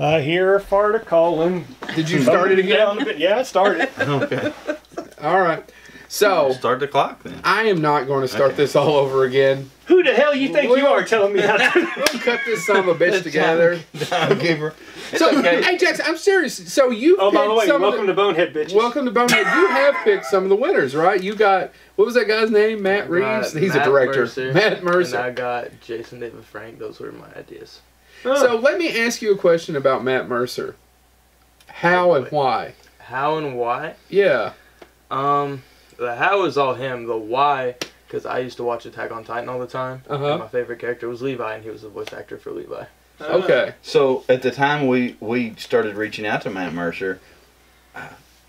I hear a fart a calling. Did you start it again? Yeah, I started. Okay. All right. So Start the clock then. I am not going to start this all over again. Who the hell you think you are telling me how to? We'll cut this son of a bitch together. Timekeeper. So, hey Jackson, I'm serious. So you Oh, by the way, some welcome to Bonehead, bitches. Welcome to Bonehead. You have picked some of the winners, right? You got, what was that guy's name? Matt Reeves? He's a director. Mercer, Matt Mercer. And I got Jason David Frank. Those were my ideas. So let me ask you a question about Matt Mercer. How and why? How and why? Yeah. The how is all him. The why, because I used to watch Attack on Titan all the time. And my favorite character was Levi, and he was the voice actor for Levi. Okay. So at the time we started reaching out to Matt Mercer,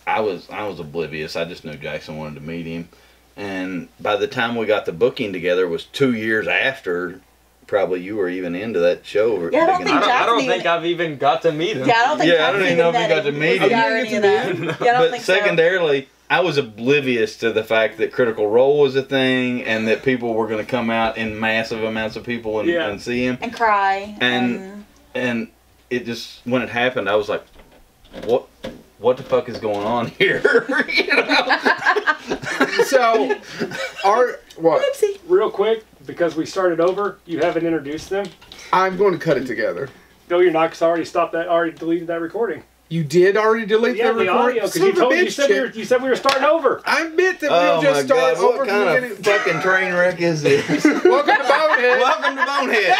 I was oblivious. I just knew Jackson wanted to meet him, and by the time we got the booking together, it was 2 years after. Probably you were even into that show. Yeah, I don't think I've even got to meet him. Yeah, I don't think I don't even know if you got to meet him. Yeah, or any of that. Yeah, I don't But think secondarily, I was oblivious to the fact that Critical Role was a thing and that people were going to come out in massive amounts of people and see him. And cry. And it just, when it happened, I was like, what the fuck is going on here? You know? So, what? Oopsie. Real quick, because we started over, you haven't introduced them. I'm going to cut it together. No, you're not, because I already deleted that recording. You did already delete the recording? audio, because you said we were starting over. I meant that we'll just start over. What kind of fucking train wreck is this? Welcome to Bonehead. Welcome to Bonehead.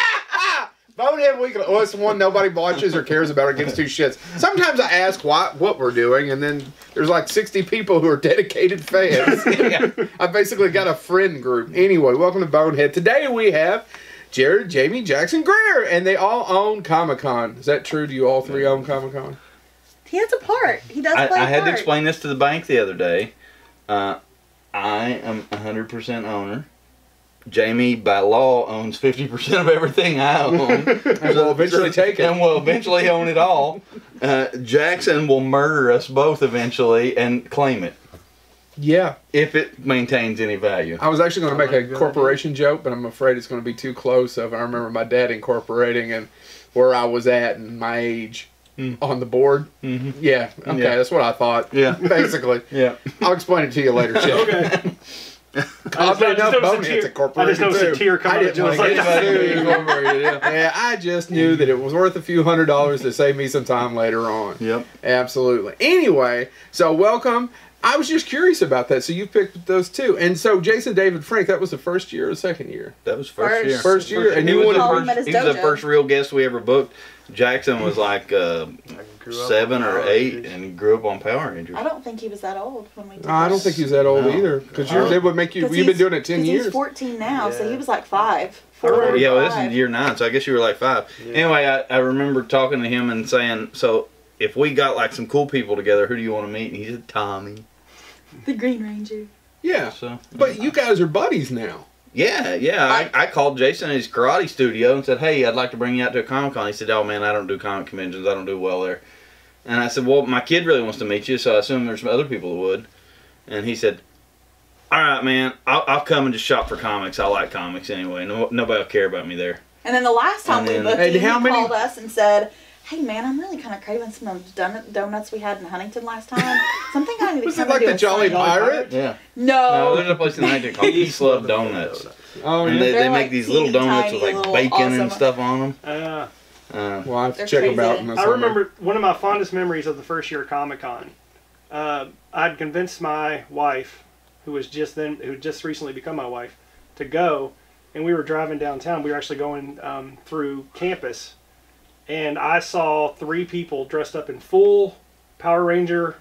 Bonehead Weekly. Well, it's one nobody watches or cares about or gives two shits. Sometimes I ask what we're doing, and then there's like 60 people who are dedicated fans. I basically got a friend group. Anyway, welcome to Bonehead. Today we have Jared, Jamie, Jackson, Greer, and they all own Comic Con. Is that true? Do you all three own Comic Con? He has a part. He does play a part. I had to explain this to the bank the other day. I am 100% owner. Jamie, by law, owns 50% of everything I own. And will eventually take it. And will eventually own it all. Jackson will murder us both eventually and claim it. Yeah. If it maintains any value. I was actually going to make a corporation joke, but I'm afraid it's going to be too close. I remember my dad incorporating and where I was at and my age on the board. Yeah. Okay, that's what I thought. Yeah. Basically. Yeah. I'll explain it to you later, Chip. Okay. I just noticed a tear coming out. Yeah, I just knew that it was worth a few $100s to save me some time later on. Yep. Absolutely. Anyway, so welcome. I was just curious about that. So you picked those two. And so Jason David Frank, that was the first year or the second year? That was first year. First year. And he you was the first real guest we ever booked. Jackson was like 7 or 8 and he grew up on Power Rangers. I don't think he was that old when we did I don't think he was that old either. Because they would make you, you've been doing it 10 years. He's 14 now, so he was like 5. Yeah, well, this is year 9, so I guess you were like 5. Yeah. Anyway, I remember talking to him and saying, so if we got like some cool people together, who do you want to meet? And he said, Tommy. The Green Ranger. Yeah. So, but you guys are buddies now. Yeah. I called Jason at his karate studio and said, hey, I'd like to bring you out to a Comic Con. He said, oh man, I don't do comic conventions. I don't do well there. And I said, well, my kid really wants to meet you, so I assume there's some other people that would. And he said, all right, man, I'll come and just shop for comics. I like comics anyway. Nobody will care about me there. And then the last time we booked him, he many called us and said, hey man, I'm really kind of craving some of those donuts we had in Huntington last time. Something I need to Was it like the Jolly Pirate? Yeah. No, there's a place in Huntington called Peace Love Donuts. Oh, and they make these little donuts with like bacon and stuff on them. Well, I have to check them out. I remember one of my fondest memories of the first year of Comic Con. I'd convinced my wife, who just recently become my wife, to go, and we were driving downtown. We were actually going through campus, and I saw 3 people dressed up in full Power Ranger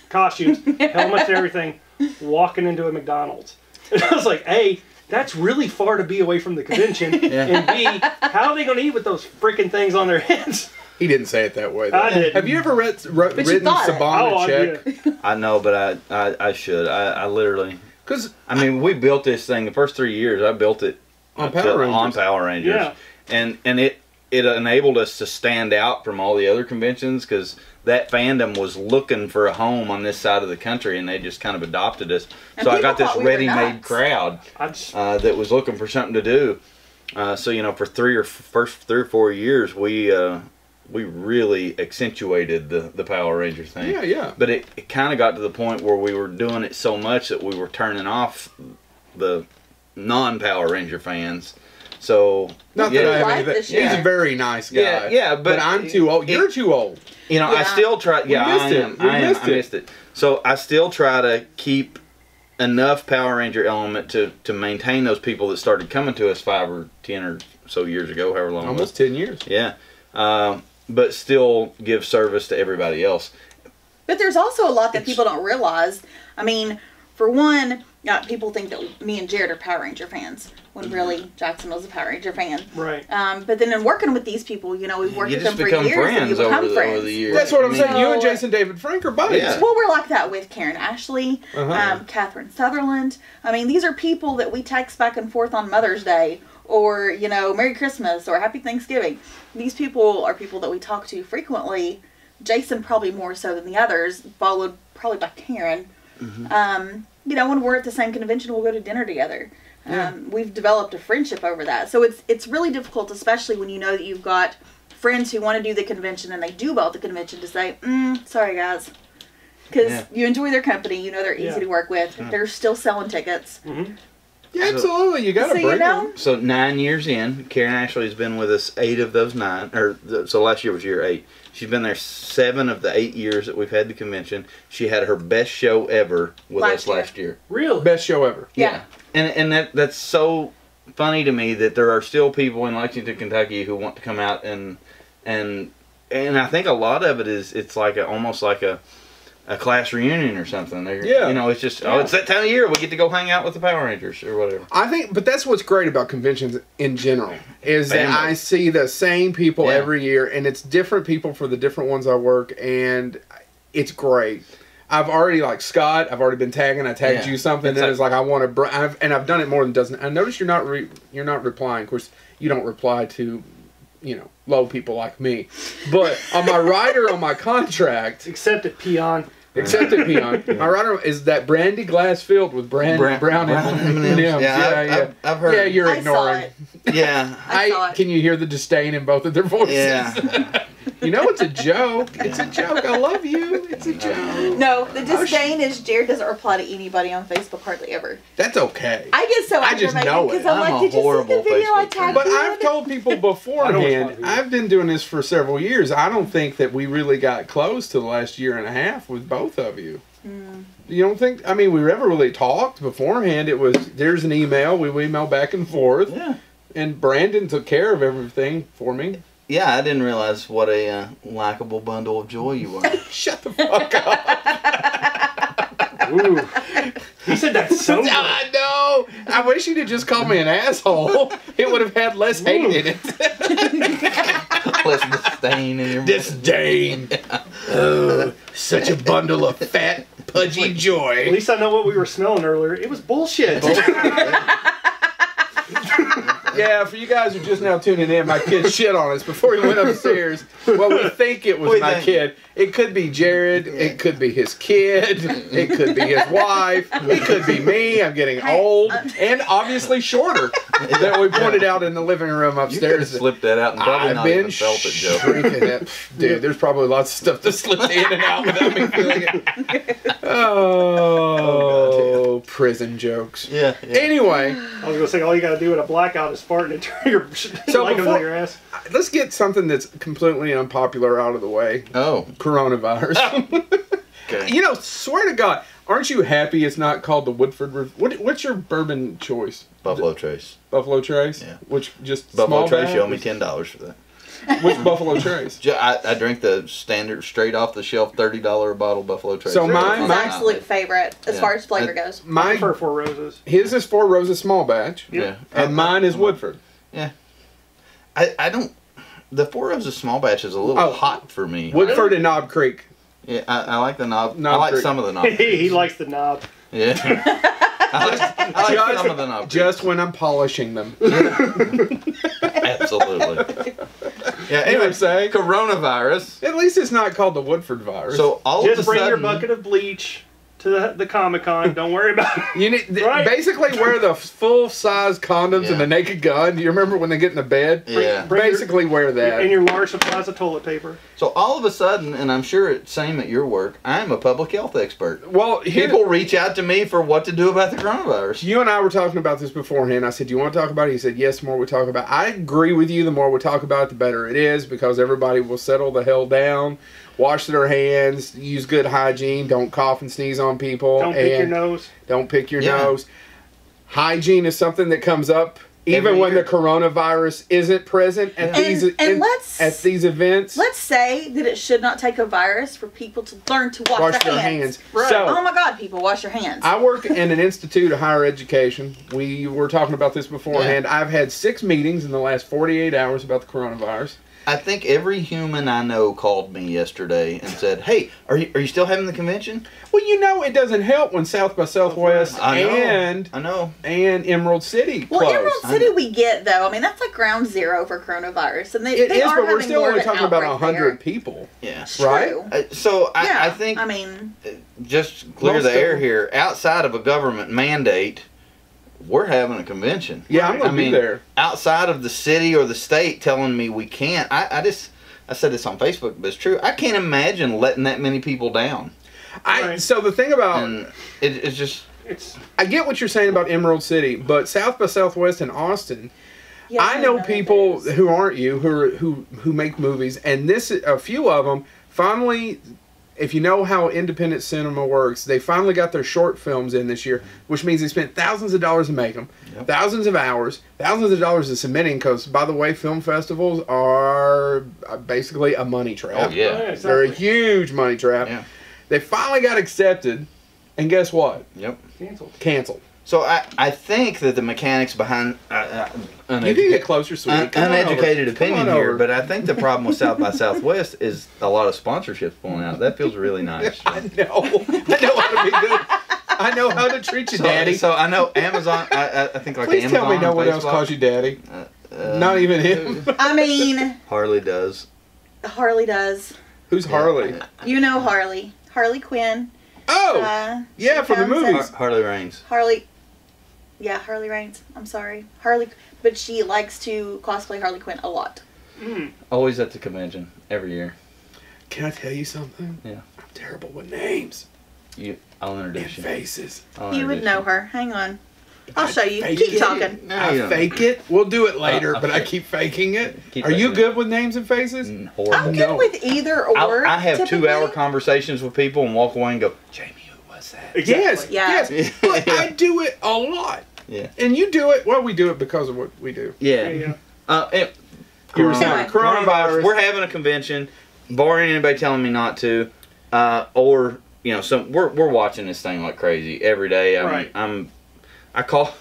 costumes, helmets and everything, walking into a McDonald's. And I was like, A, that's really far to be away from the convention, and B, how are they going to eat with those freaking things on their heads? He didn't say it that way, though. I did. Have you ever written Saban a check? I know, but I should. I literally... Because, I mean, we built this thing, the first 3 years, I built it on Power Rangers. Yeah. And it enabled us to stand out from all the other conventions because that fandom was looking for a home on this side of the country and they just kind of adopted us. And so I got this ready-made crowd that was looking for something to do. So, you know, for first 3 or 4 years, we we really accentuated the Power Ranger thing. Yeah, yeah. But it kind of got to the point where we were doing it so much that we were turning off the non-Power Ranger fans. So not that I have anything. He's a very nice guy. Yeah, yeah, but I'm too old. You're too old. You know, I still try. Yeah, I missed it. So I still try to keep enough Power Ranger element to maintain those people that started coming to us 5 or 10 or so years ago, however long. Almost 10 years. Yeah, but still give service to everybody else. But there's also a lot that people don't realize. I mean, for one, people think that me and Jared are Power Ranger fans, when really Jackson was a Power Ranger fan. Right. But then in working with these people, you know, we've worked with them for years. And you become friends over the years. That's what I'm saying. You and Jason David Frank are buddies. Yeah. Well, we're like that with Karen Ashley, Catherine Sutherland. I mean, these are people that we text back and forth on Mother's Day, or, you know, Merry Christmas, or Happy Thanksgiving. These people are people that we talk to frequently. Jason probably more so than the others, followed probably by Karen. You know, when we're at the same convention, we'll go to dinner together. We've developed a friendship over that. So it's really difficult, especially when you know that you've got friends who want to do the convention and they do well at the convention, to say, sorry guys. Because you enjoy their company, you know they're easy to work with. They're still selling tickets. Yeah, absolutely. You got to break them. So 9 years in, Karen Ashley has been with us 8 of those 9. So last year was year 8. She's been there 7 of the 8 years that we've had the convention. She had her best show ever with us last year. Really? Best show ever. Yeah. And that's so funny to me that there are still people in Lexington, Kentucky who want to come out and I think a lot of it is it's like almost like a class reunion or something. You know, it's just it's that time of year we get to go hang out with the Power Rangers or whatever. I think, but that's what's great about conventions in general is that I see the same people every year, and it's different people for the different ones I work, and it's great. I've already, like Scott, I've already been tagging. I tagged you something, and it's like I want to. I've done it more than a dozen. I notice you're not replying. Of course, you don't reply to, you know, low people like me. But on my rider on my contract, except at Peon. Except at Peon. My rider is that brandy glass filled with brown M&Ms. Yeah, I've heard. Yeah, you're ignoring. Yeah. I saw it. Can you hear the disdain in both of their voices? Yeah. You know it's a joke. It's a joke. I love you. It's a joke. No, the disdain is Jared doesn't reply to anybody on Facebook hardly ever. That's okay. I get so I just know it. because I'm like, did you see the video I tagged But you I've in? told people beforehand, I've been doing this for several years. I don't think that we really got close to the last year and a half with both of you. You don't think? I mean, we never really talked beforehand. It was, there's an email. We email back and forth. Yeah. And Brandon took care of everything for me. Yeah, I didn't realize what a likable bundle of joy you were. Shut the fuck up. Ooh. He said that so good. I know. I wish you'd have just called me an asshole. It would have had less hate in it. Less disdain in your Disdain. Oh, such a bundle of fat, pudgy joy. At least I know what we were smelling earlier. It was bullshit. Yeah, for you guys who are just now tuning in, my kid shit on us before he went upstairs. Well, we think it was my kid. It could be Jared. It could be his kid. It could be his wife. It could be me. I'm getting old and obviously shorter. That we pointed out in the living room upstairs. You slipped that out and probably not even felt it, Joe. Dude, there's probably lots of stuff that slipped in and out without me feeling it. Oh, prison jokes. Yeah. I Anyway. was going to say, all you got to do with a blackout is fart and it turn your like on your ass. Let's get something that's completely unpopular out of the way. Oh. Coronavirus. Okay. You know, swear to God, aren't you happy it's not called the Woodford? What's your bourbon choice? Buffalo Trace. Buffalo Trace? Yeah. Which just Buffalo small Trace, bag? you owe me $10 for that. Which Buffalo Trace? I drink the standard, straight off the shelf, $30 a bottle Buffalo Trace. So my absolute favorite as far as flavor goes. I prefer Four Roses. His is Four Roses small batch. Yeah. And mine is Woodford. Yeah. I don't... The Four Roses small batch is a little hot for me. Woodford and Knob Creek. Yeah, I like the knob. Knob I like Creek. some of the knob. He likes the knob. Yeah. I like some of the knob. Just when I'm polishing them. Absolutely. Yeah, anyway, coronavirus. At least it's not called the Woodford virus. So all Just of a bring sudden, your bucket of bleach to the Comic Con. Don't worry about it. You need Right. basically wear the full size condoms and the naked gun. Do you remember when they get in the bed? Yeah. Basically wear that. And your large supplies of toilet paper. So all of a sudden, and I'm sure it's same at your work, I'm a public health expert. Well, People reach out to me for what to do about the coronavirus. You and I were talking about this beforehand. I said, "Do you want to talk about it?" He said, "Yes." The more we talk about it. I agree with you. The more we talk about it, the better it is, because everybody will settle the hell down, wash their hands, use good hygiene, don't cough and sneeze on people. Don't pick your nose. Don't pick your nose. Hygiene is something that comes up even when the coronavirus isn't present at these events. Let's say that it should not take a virus for people to learn to wash their hands. Right. So, oh my God, people, wash your hands. I work in an institute of higher education. We were talking about this beforehand. Yeah. I've had 6 meetings in the last 48 hours about the coronavirus. I think every human I know called me yesterday and said, "Hey, are you still having the convention?" Well, you know, it doesn't help when South by Southwest and Emerald City closed. Well, Emerald City we get, though. I mean, that's like ground zero for coronavirus. And it is, but we're still only talking about 100 people. Yeah. Right? I think, I mean, just clear the air here, outside of a government mandate, we're having a convention. Yeah, I'm going to be there. Outside of the city or the state telling me we can't, I said this on Facebook, but it's true. I can't imagine letting that many people down. So the thing about... And it's just... I get what you're saying about Emerald City, but South by Southwest in Austin... I know people who aren't you, who make movies, and a few of them finally... If you know how independent cinema works, they finally got their short films in this year, which means they spent thousands of dollars to make them, thousands of hours, thousands of dollars in submitting, because, by the way, film festivals are basically a money trap. Oh, yeah. They're a huge money trap. Yeah. They finally got accepted, and guess what? Yep. Canceled. So I think that the mechanics behind you can get closer, sweetie. uneducated opinion here, but I think the problem with South by Southwest is a lot of sponsorships pulling out. That feels really nice. I know how to be good. I know how to treat you, Daddy. So I know Amazon. I think like Please Amazon. Tell me no one else Facebook. calls you Daddy. Not even him. I mean, Harley does. Harley does. Who's Harley? You know Harley. Harley Quinn. Oh, yeah, from the movies. Harley Rains. Yeah, Harley Rains. I'm sorry. But she likes to cosplay Harley Quinn a lot. Always at the convention, every year. Can I tell you something? Yeah. I'm terrible with names. I'll introduce you. Faces. You would know her. Hang on. I'll show you. Keep talking. I fake it. We'll do it later, but I keep faking it. Are you good with names and faces? I'm good with either or. I have 2-hour conversations with people and walk away and go, "Jamie, who was that?" Exactly. Yes. But I do it a lot. Yeah. And you do it. Well, we do it because of what we do. Yeah. Coronavirus. We're having a convention, barring anybody telling me not to, or we're watching this thing like crazy every day. I called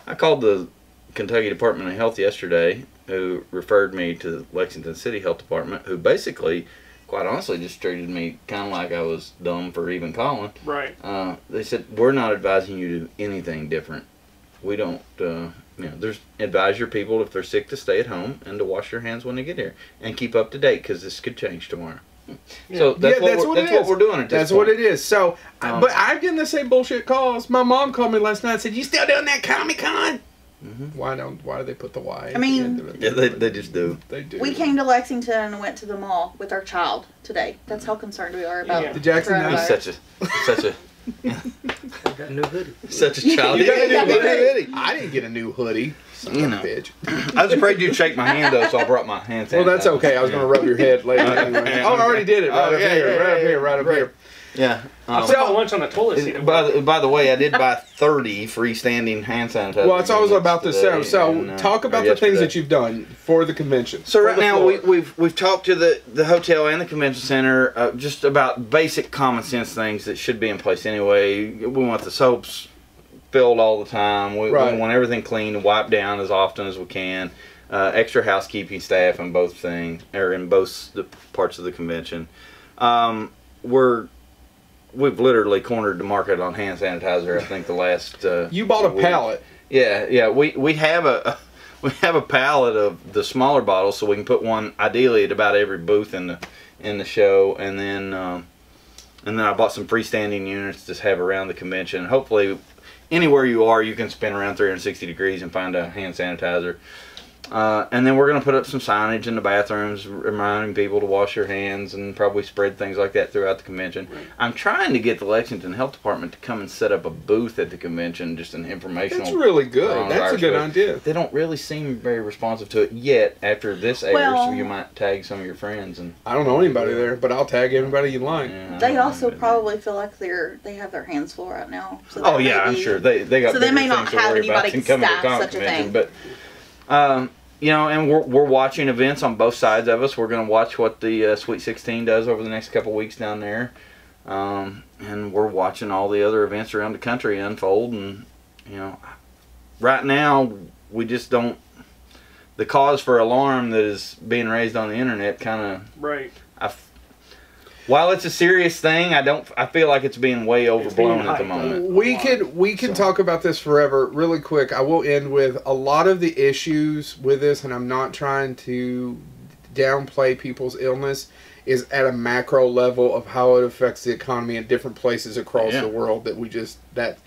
the Kentucky Department of Health yesterday, who referred me to the Lexington City Health Department, who basically, quite honestly, just treated me kind of like I was dumb for even calling. Right. They said, "We're not advising you to do anything different. We don't, advise your people if they're sick to stay at home and to wash their hands when they get here and keep up to date, because this could change tomorrow." Yeah. So that's what we're doing at this That's point. what it is. So, but I'm getting the same bullshit calls. My mom called me last night and said, "You still doing that Comic Con?" Why do they put the Y? I mean, they just do. They do. We came to Lexington and went to the mall with our child today. That's how concerned we are about the Jackson. He's such a I got a new hoodie. Such a child. You got a new hoodie. I didn't get a new hoodie. Bitch. I was afraid you'd shake my hand though, so I brought my hand sanitizer. Well, that's okay. I was going to rub your head later. Anyway. Oh, I already did it. Right up here. Yeah. I put my lunch on the toilet seat. By the way, I did buy 30 freestanding hand sanitizer. Well, it's always about to say. So, talk about the things that you've done for the convention. So right now we've talked to the hotel and the convention center just about basic common sense things that should be in place anyway. We want the soaps filled all the time. We want everything clean and wiped down as often as we can. Extra housekeeping staff in both the parts of the convention. We've literally cornered the market on hand sanitizer. I think the last you bought a pallet. Yeah. We have a pallet of the smaller bottles, so we can put one ideally at about every booth in the show, and then And then I bought some freestanding units to have around the convention. Hopefully, anywhere you are, you can spin around 360 degrees and find a hand sanitizer. And then we're going to put up some signage in the bathrooms reminding people to wash their hands and probably spread things like that throughout the convention. Right. I'm trying to get the Lexington Health Department to come and set up a booth at the convention, just an informational. That's really good. That's a good idea. They don't really seem very responsive to it yet. After this airs, so you might tag some of your friends. And I don't know anybody there, but I'll tag anybody you like. Yeah, they also probably feel like they have their hands full right now. So I'm sure they got. So they may not have anybody staff such a thing. But you know, and we're watching events on both sides of us. We're going to watch what the Sweet 16 does over the next couple weeks down there. And we're watching all the other events around the country unfold. And, you know, right now, we just don't... The cause for alarm that is being raised on the internet kind of... Right. While it's a serious thing, I feel like it's being way overblown at the moment. We could talk about this forever. Really quick, I will end with a lot of the issues with this, and I'm not trying to downplay people's illness, is at a macro level of how it affects the economy in different places across the world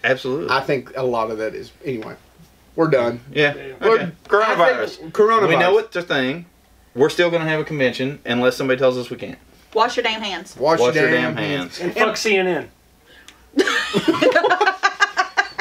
Absolutely. I think a lot of that is anyway. We're done. Yeah. Okay. Coronavirus. We know it's a thing. We're still going to have a convention unless somebody tells us we can't. Wash your damn hands. Wash your damn hands. And fuck CNN.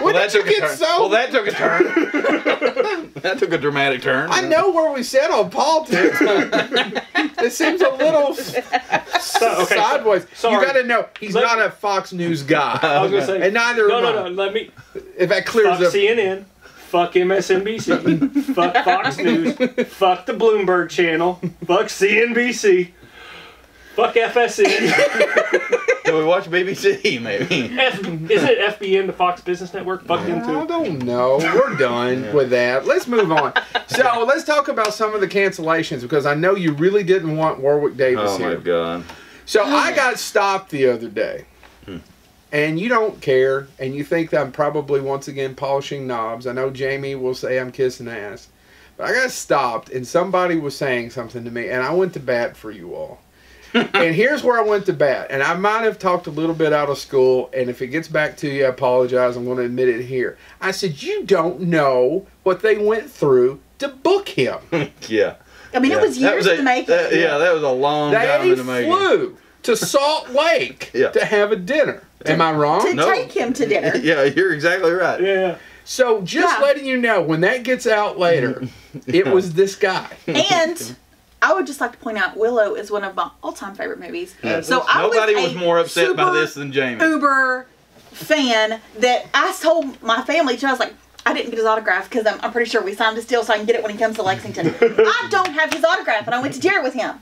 Well, that took a turn. That took a dramatic turn. I know where we sit on politics. It seems a little sideways. Sorry. You got to know, he's not a Fox News guy. I was going to say. And neither am I. No, let me. If that clears fuck up. CNN. Fuck MSNBC. Fuck Fox News. Fuck the Bloomberg channel. Fuck CNBC. Fuck FSN. Do we watch BBC, maybe? Is it FBN, the Fox Business Network? Fuck them too. I don't know. We're done with that. Let's move on. So, let's talk about some of the cancellations, because I know you really didn't want Warwick Davis here. Oh, my God. So, I got stopped the other day. And you don't care, and you think that I'm probably once again polishing knobs. I know Jamie will say I'm kissing ass. But I got stopped, and somebody was saying something to me, and I went to bat for you all. And here's where I went to bat. And I might have talked a little bit out of school, and if it gets back to you, I apologize. I'm going to admit it here. I said, you don't know what they went through to book him. Yeah. I mean, it was years in the making. That was a long time in the making. They flew to Salt Lake to have a dinner. Am I wrong? To take him to dinner. Yeah, you're exactly right. Yeah. So just letting you know, when that gets out later, it was this guy. And I would just like to point out, Willow is one of my all-time favorite movies. Yeah. So nobody was more upset by this than Jamie. Uber fan that I told my family too. I was like, I didn't get his autograph because I'm pretty sure we signed his deal so I can get it when he comes to Lexington. I don't have his autograph, and I went to dinner with him.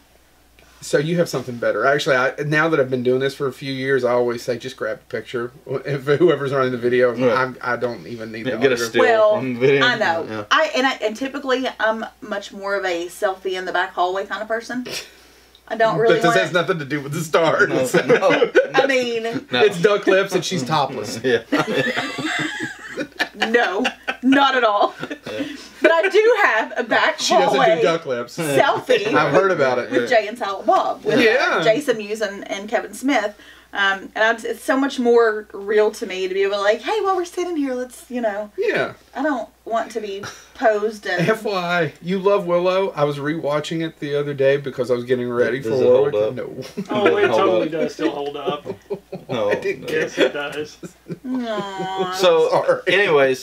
So you have something better. Actually, now that I've been doing this for a few years, I always say just grab a picture. If whoever's running the video, I don't even need that. Get a still. Well, video. I know. Yeah. And typically I'm much more of a selfie in the back hallway kind of person. I don't really. But this has nothing to do with the stars. No. I mean, it's duck lips and she's topless. Yeah. No, not at all. But I do have a back She doesn't hallway do duck lips. selfie. I've heard about it. With Jay and Silent Bob, with Jason Mewes and Kevin Smith. And it's so much more real to me to be able to like, hey, while we're sitting here, let's, Yeah. I don't want to be posed and... FYI, you love Willow. I was rewatching it the other day because I was getting ready for Warwick. No. Oh, it totally does still hold up. No, Yes, it does. Aww. So, anyway,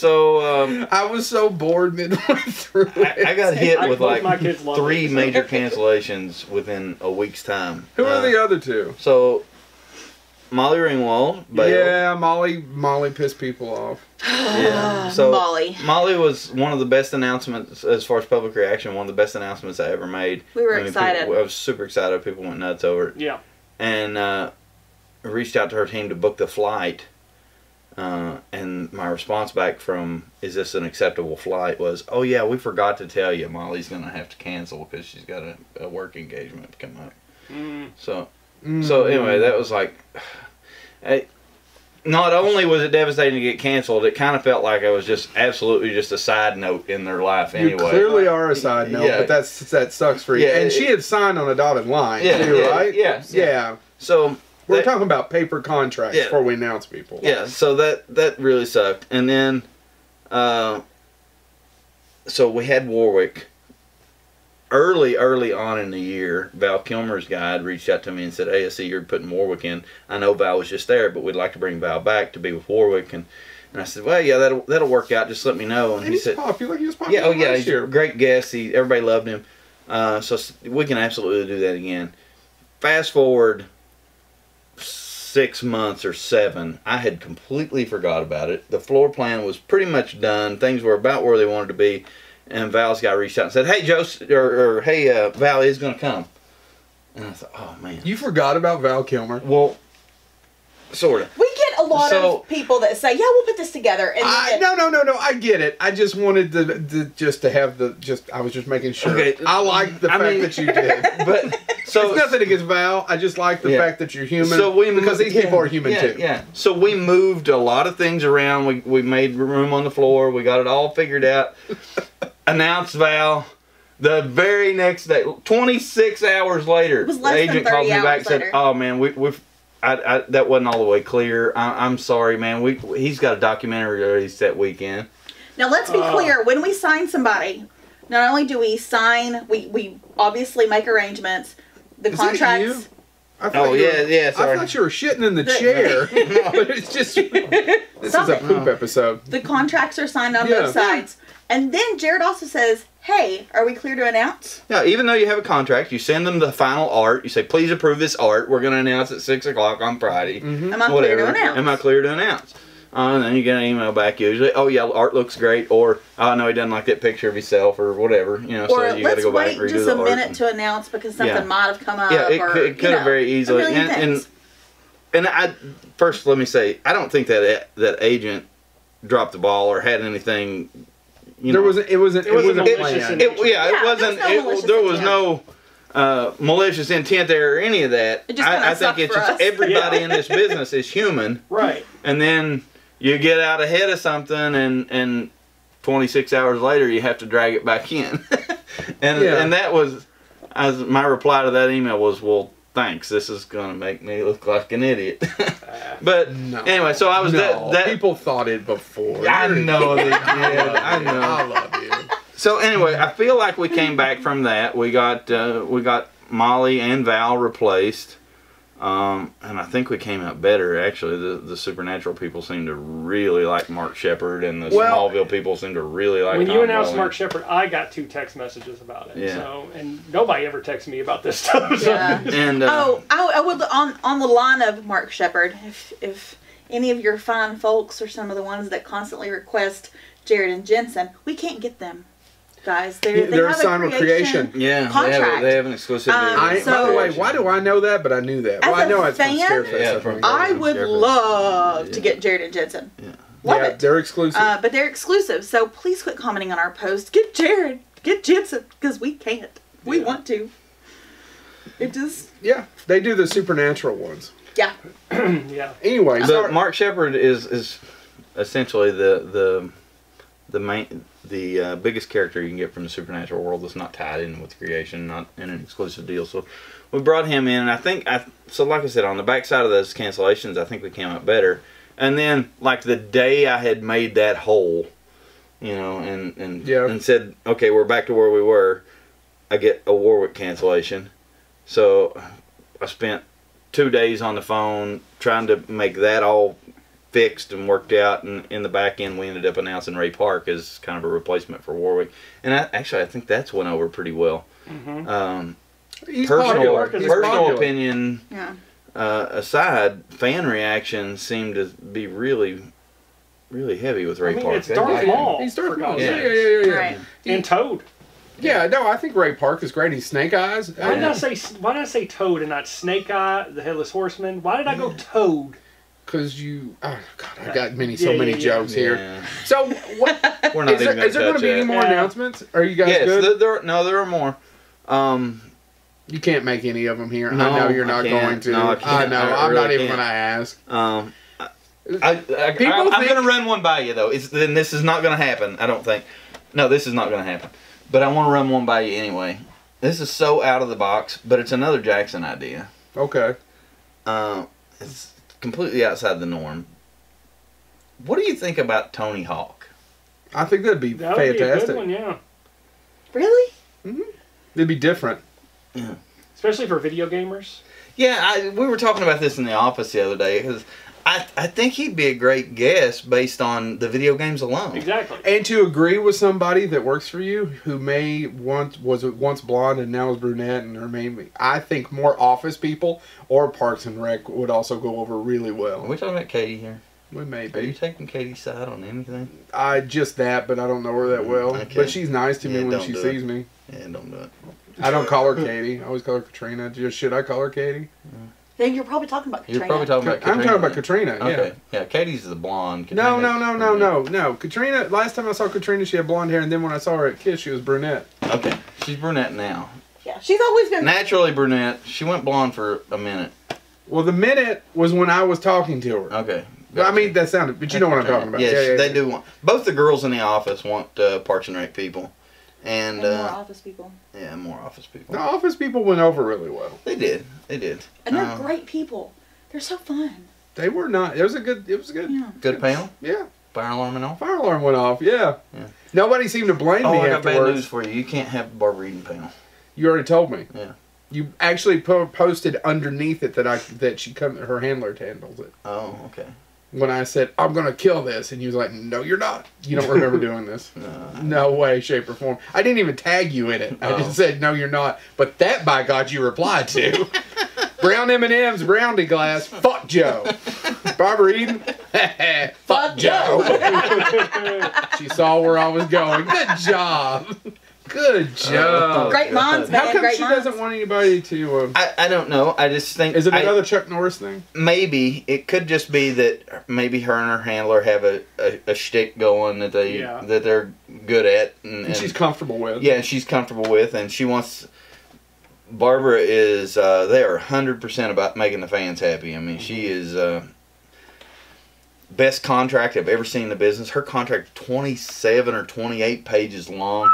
I was so bored midway through it. I got hit with like my kids love 3 it. major cancellations within a week's time. Who are the other two? So, Molly Ringwald. Yeah, Molly pissed people off. Yeah. So Molly was one of the best announcements as far as public reaction. One of the best announcements I ever made. We were excited. I was super excited. People went nuts over it. Yeah. And reached out to her team to book the flight. And my response back from, is this an acceptable flight, was, oh yeah, we forgot to tell you Molly's going to have to cancel because she's got a work engagement come up. So anyway, that was like, not only was it devastating to get canceled, it kind of felt like I was just absolutely just a side note in their life anyway. You clearly are a side note, but that sucks for you. Yeah, and she had signed on a dotted line too, right? Yeah. Yeah. So We're talking about paper contracts before we announce people. Yeah, so that really sucked. And then, so we had Warwick. Early on in the year, Val Kilmer's guy had reached out to me and said, hey, I see you're putting Warwick in. I know Val was just there, but we'd like to bring Val back to be with Warwick. And I said, well, yeah, that'll work out. Just let me know. And he said, popular. He was popular. Yeah, he's a great guest. Everybody loved him. So we can absolutely do that again. Fast forward 6 months or 7, I had completely forgot about it. The floor plan was pretty much done. Things were about where they wanted to be. And Val's guy reached out and said, hey, hey, Val is going to come. And I thought, oh, man. You forgot about Val Kilmer? Well, sort of. We get a lot of people that say, yeah, we'll put this together. And no, I get it. I just wanted to have I was just making sure. Okay. I like the fact that you did. But so it's nothing against Val. I just like the fact that you're human. Because these people are human too. Yeah. So we moved a lot of things around. We made room on the floor. We got it all figured out. Announced Val. The very next day, 26 hours later, the agent called me back and said, oh, man, that wasn't all the way clear. I'm sorry, man. He's got a documentary release that weekend. Now, let's be clear. When we sign somebody, not only do we sign, we obviously make arrangements. The contracts. Sorry. I thought you were shitting in the chair. But it's just, this is a poop episode. The contracts are signed on both sides. And then Jared also says, hey, are we clear to announce? Yeah, even though you have a contract, you send them the final art. You say, please approve this art. We're going to announce at 6 o'clock on Friday. Mm-hmm. Am I clear to announce? Am I clear to announce? And then you get an email back usually, oh, yeah, art looks great. Or, oh, no, he doesn't like that picture of himself or whatever. You know, or so you got to go back and redo the art. just a minute to announce because something might have come up. Yeah, it could have very easily. And first, let me say, I don't think that agent dropped the ball or had anything. It wasn't malicious. There was no malicious intent there or any of that. I think it's just everybody in this business is human. Right. And then you get out ahead of something and 26 hours later you have to drag it back in. and that was, my reply to that email was, well, thanks. This is going to make me look like an idiot. But anyway, so I was that people thought it before. I know they did. I know. I love you. So anyway, I feel like we came back from that. We got Molly and Val replaced, and I think we came out better. Actually, the Supernatural people seem to really like Mark Sheppard, and the Smallville people seem to really like. When you announced Mark Sheppard, I got 2 text messages about it. Yeah. So, and nobody ever texted me about this stuff. So. Yeah. And I would on the line of Mark Sheppard, if any of your fine folks are some of the ones that constantly request Jared and Jensen, we can't get them. Guys, they're signed with Creation. Yeah, contract. They have an exclusive. By the way, why do I know that? But I knew that. Well, I know it's from Scarefest. I would love to get Jared and Jensen. Yeah. Love it. They're exclusive. But they're exclusive, so please quit commenting on our post. Get Jared, get Jensen, because we can't. We want to. It just... Yeah, they do the Supernatural ones. Yeah. Yeah. Anyway, Mark Sheppard is essentially the biggest character you can get from the Supernatural world that's not tied in with Creation, not in an exclusive deal. So we brought him in, and I think, so like I said, on the backside of those cancellations, I think we came out better. And then, like the day I had made that hole, you know, and said, okay, we're back to where we were, I get a Warwick cancellation. So I spent 2 days on the phone trying to make that all fixed and worked out, and in the back end we ended up announcing Ray Park as kind of a replacement for Warwick, and I think that's went over pretty well. Mm-hmm. Personal opinion aside, fan reaction seemed to be really heavy with Ray Park. It's Darth Maul. He's Darth Maul. Yeah. Right. And Toad. Yeah, no, I think Ray Park is great. He's Snake Eyes. Why did I say Toad and not Snake Eye, the Headless Horseman? Why did I go Toad? Because I got many jokes here. So, what? Is there going to be any more announcements? Are you guys good? There are more. You can't make any of them here. No, I know you're not going to. No, I can't. I know. I'm not even going to ask. I'm going to run one by you, though. Then this is not going to happen, I don't think. No, this is not going to happen. But I want to run one by you anyway. This is so out of the box, but it's another Jackson idea. Okay. it's completely outside the norm. What do you think about Tony Hawk? I think that'd be That would fantastic. be a good one, yeah. Really? It'd be different. Yeah. Especially for video gamers. Yeah, we were talking about this in the office the other day because I think he'd be a great guest based on the video games alone. Exactly. And to agree with somebody that works for you who was once blonde and now is brunette and remain, I think more Office people or Parks and Rec would also go over really Are well. we talking about Katie here? We may Are you be. taking Katie's side on anything? Just that, but I don't know her that well. Okay. But she's nice to me Yeah, when don't she do sees it. me. Yeah, don't do it. I don't call her Katie. I always call her Katrina. Should I call her Katie? Then you're probably talking about Katrina. You're probably talking about Katrina. I'm talking about Katrina, yeah. Okay. Yeah, Katie's the blonde. No. Katrina's No. Katrina, last time I saw Katrina, she had blonde hair, and then when I saw her at Kiss, she was brunette. Okay. She's brunette now. Yeah, she's always been. Naturally brunette. She went blonde for a minute. Well, the minute was when I was talking to her. Okay. I mean, that sounded, but you know what I'm talking about. Yes, they do want. Both the girls in the office want Parks and Rec people, and And more Office people. yeah, more Office people. The Office people went over really well. They did. They did. And they're great people. They're so fun. They were not. It was good. Yeah. Good panel. Yeah. Fire alarm and all. Fire alarm went off. Yeah. Yeah. Nobody seemed to blame Oh, me I got bad afterwards. news for you. You can't have the Barbara Eden panel. You already told me. Yeah. You actually posted underneath it that her handler handles it. Oh, okay. When I said I'm gonna kill this, and you was like, "No, you're not. You don't remember doing this. No way, shape, or form." I didn't even tag you in it. I Oh. just said, "No, you're not." But that, by God, you replied to. Brown M&M's, Brownie glass. Fuck Joe. Barbara Eden. Fuck Joe. She saw where I was going. Good job. Good job. Great minds, man. How come Great she minds. doesn't want anybody to? I don't know. I just think. Is it another Chuck Norris thing? Maybe it could just be that maybe her and her handler have a shtick going that they're good at, And she's comfortable with. yeah, she's comfortable with, and she wants. Barbara is they are 100% about making the fans happy. I mean, she is best contract I've ever seen in the business. Her contract 27 or 28 pages long,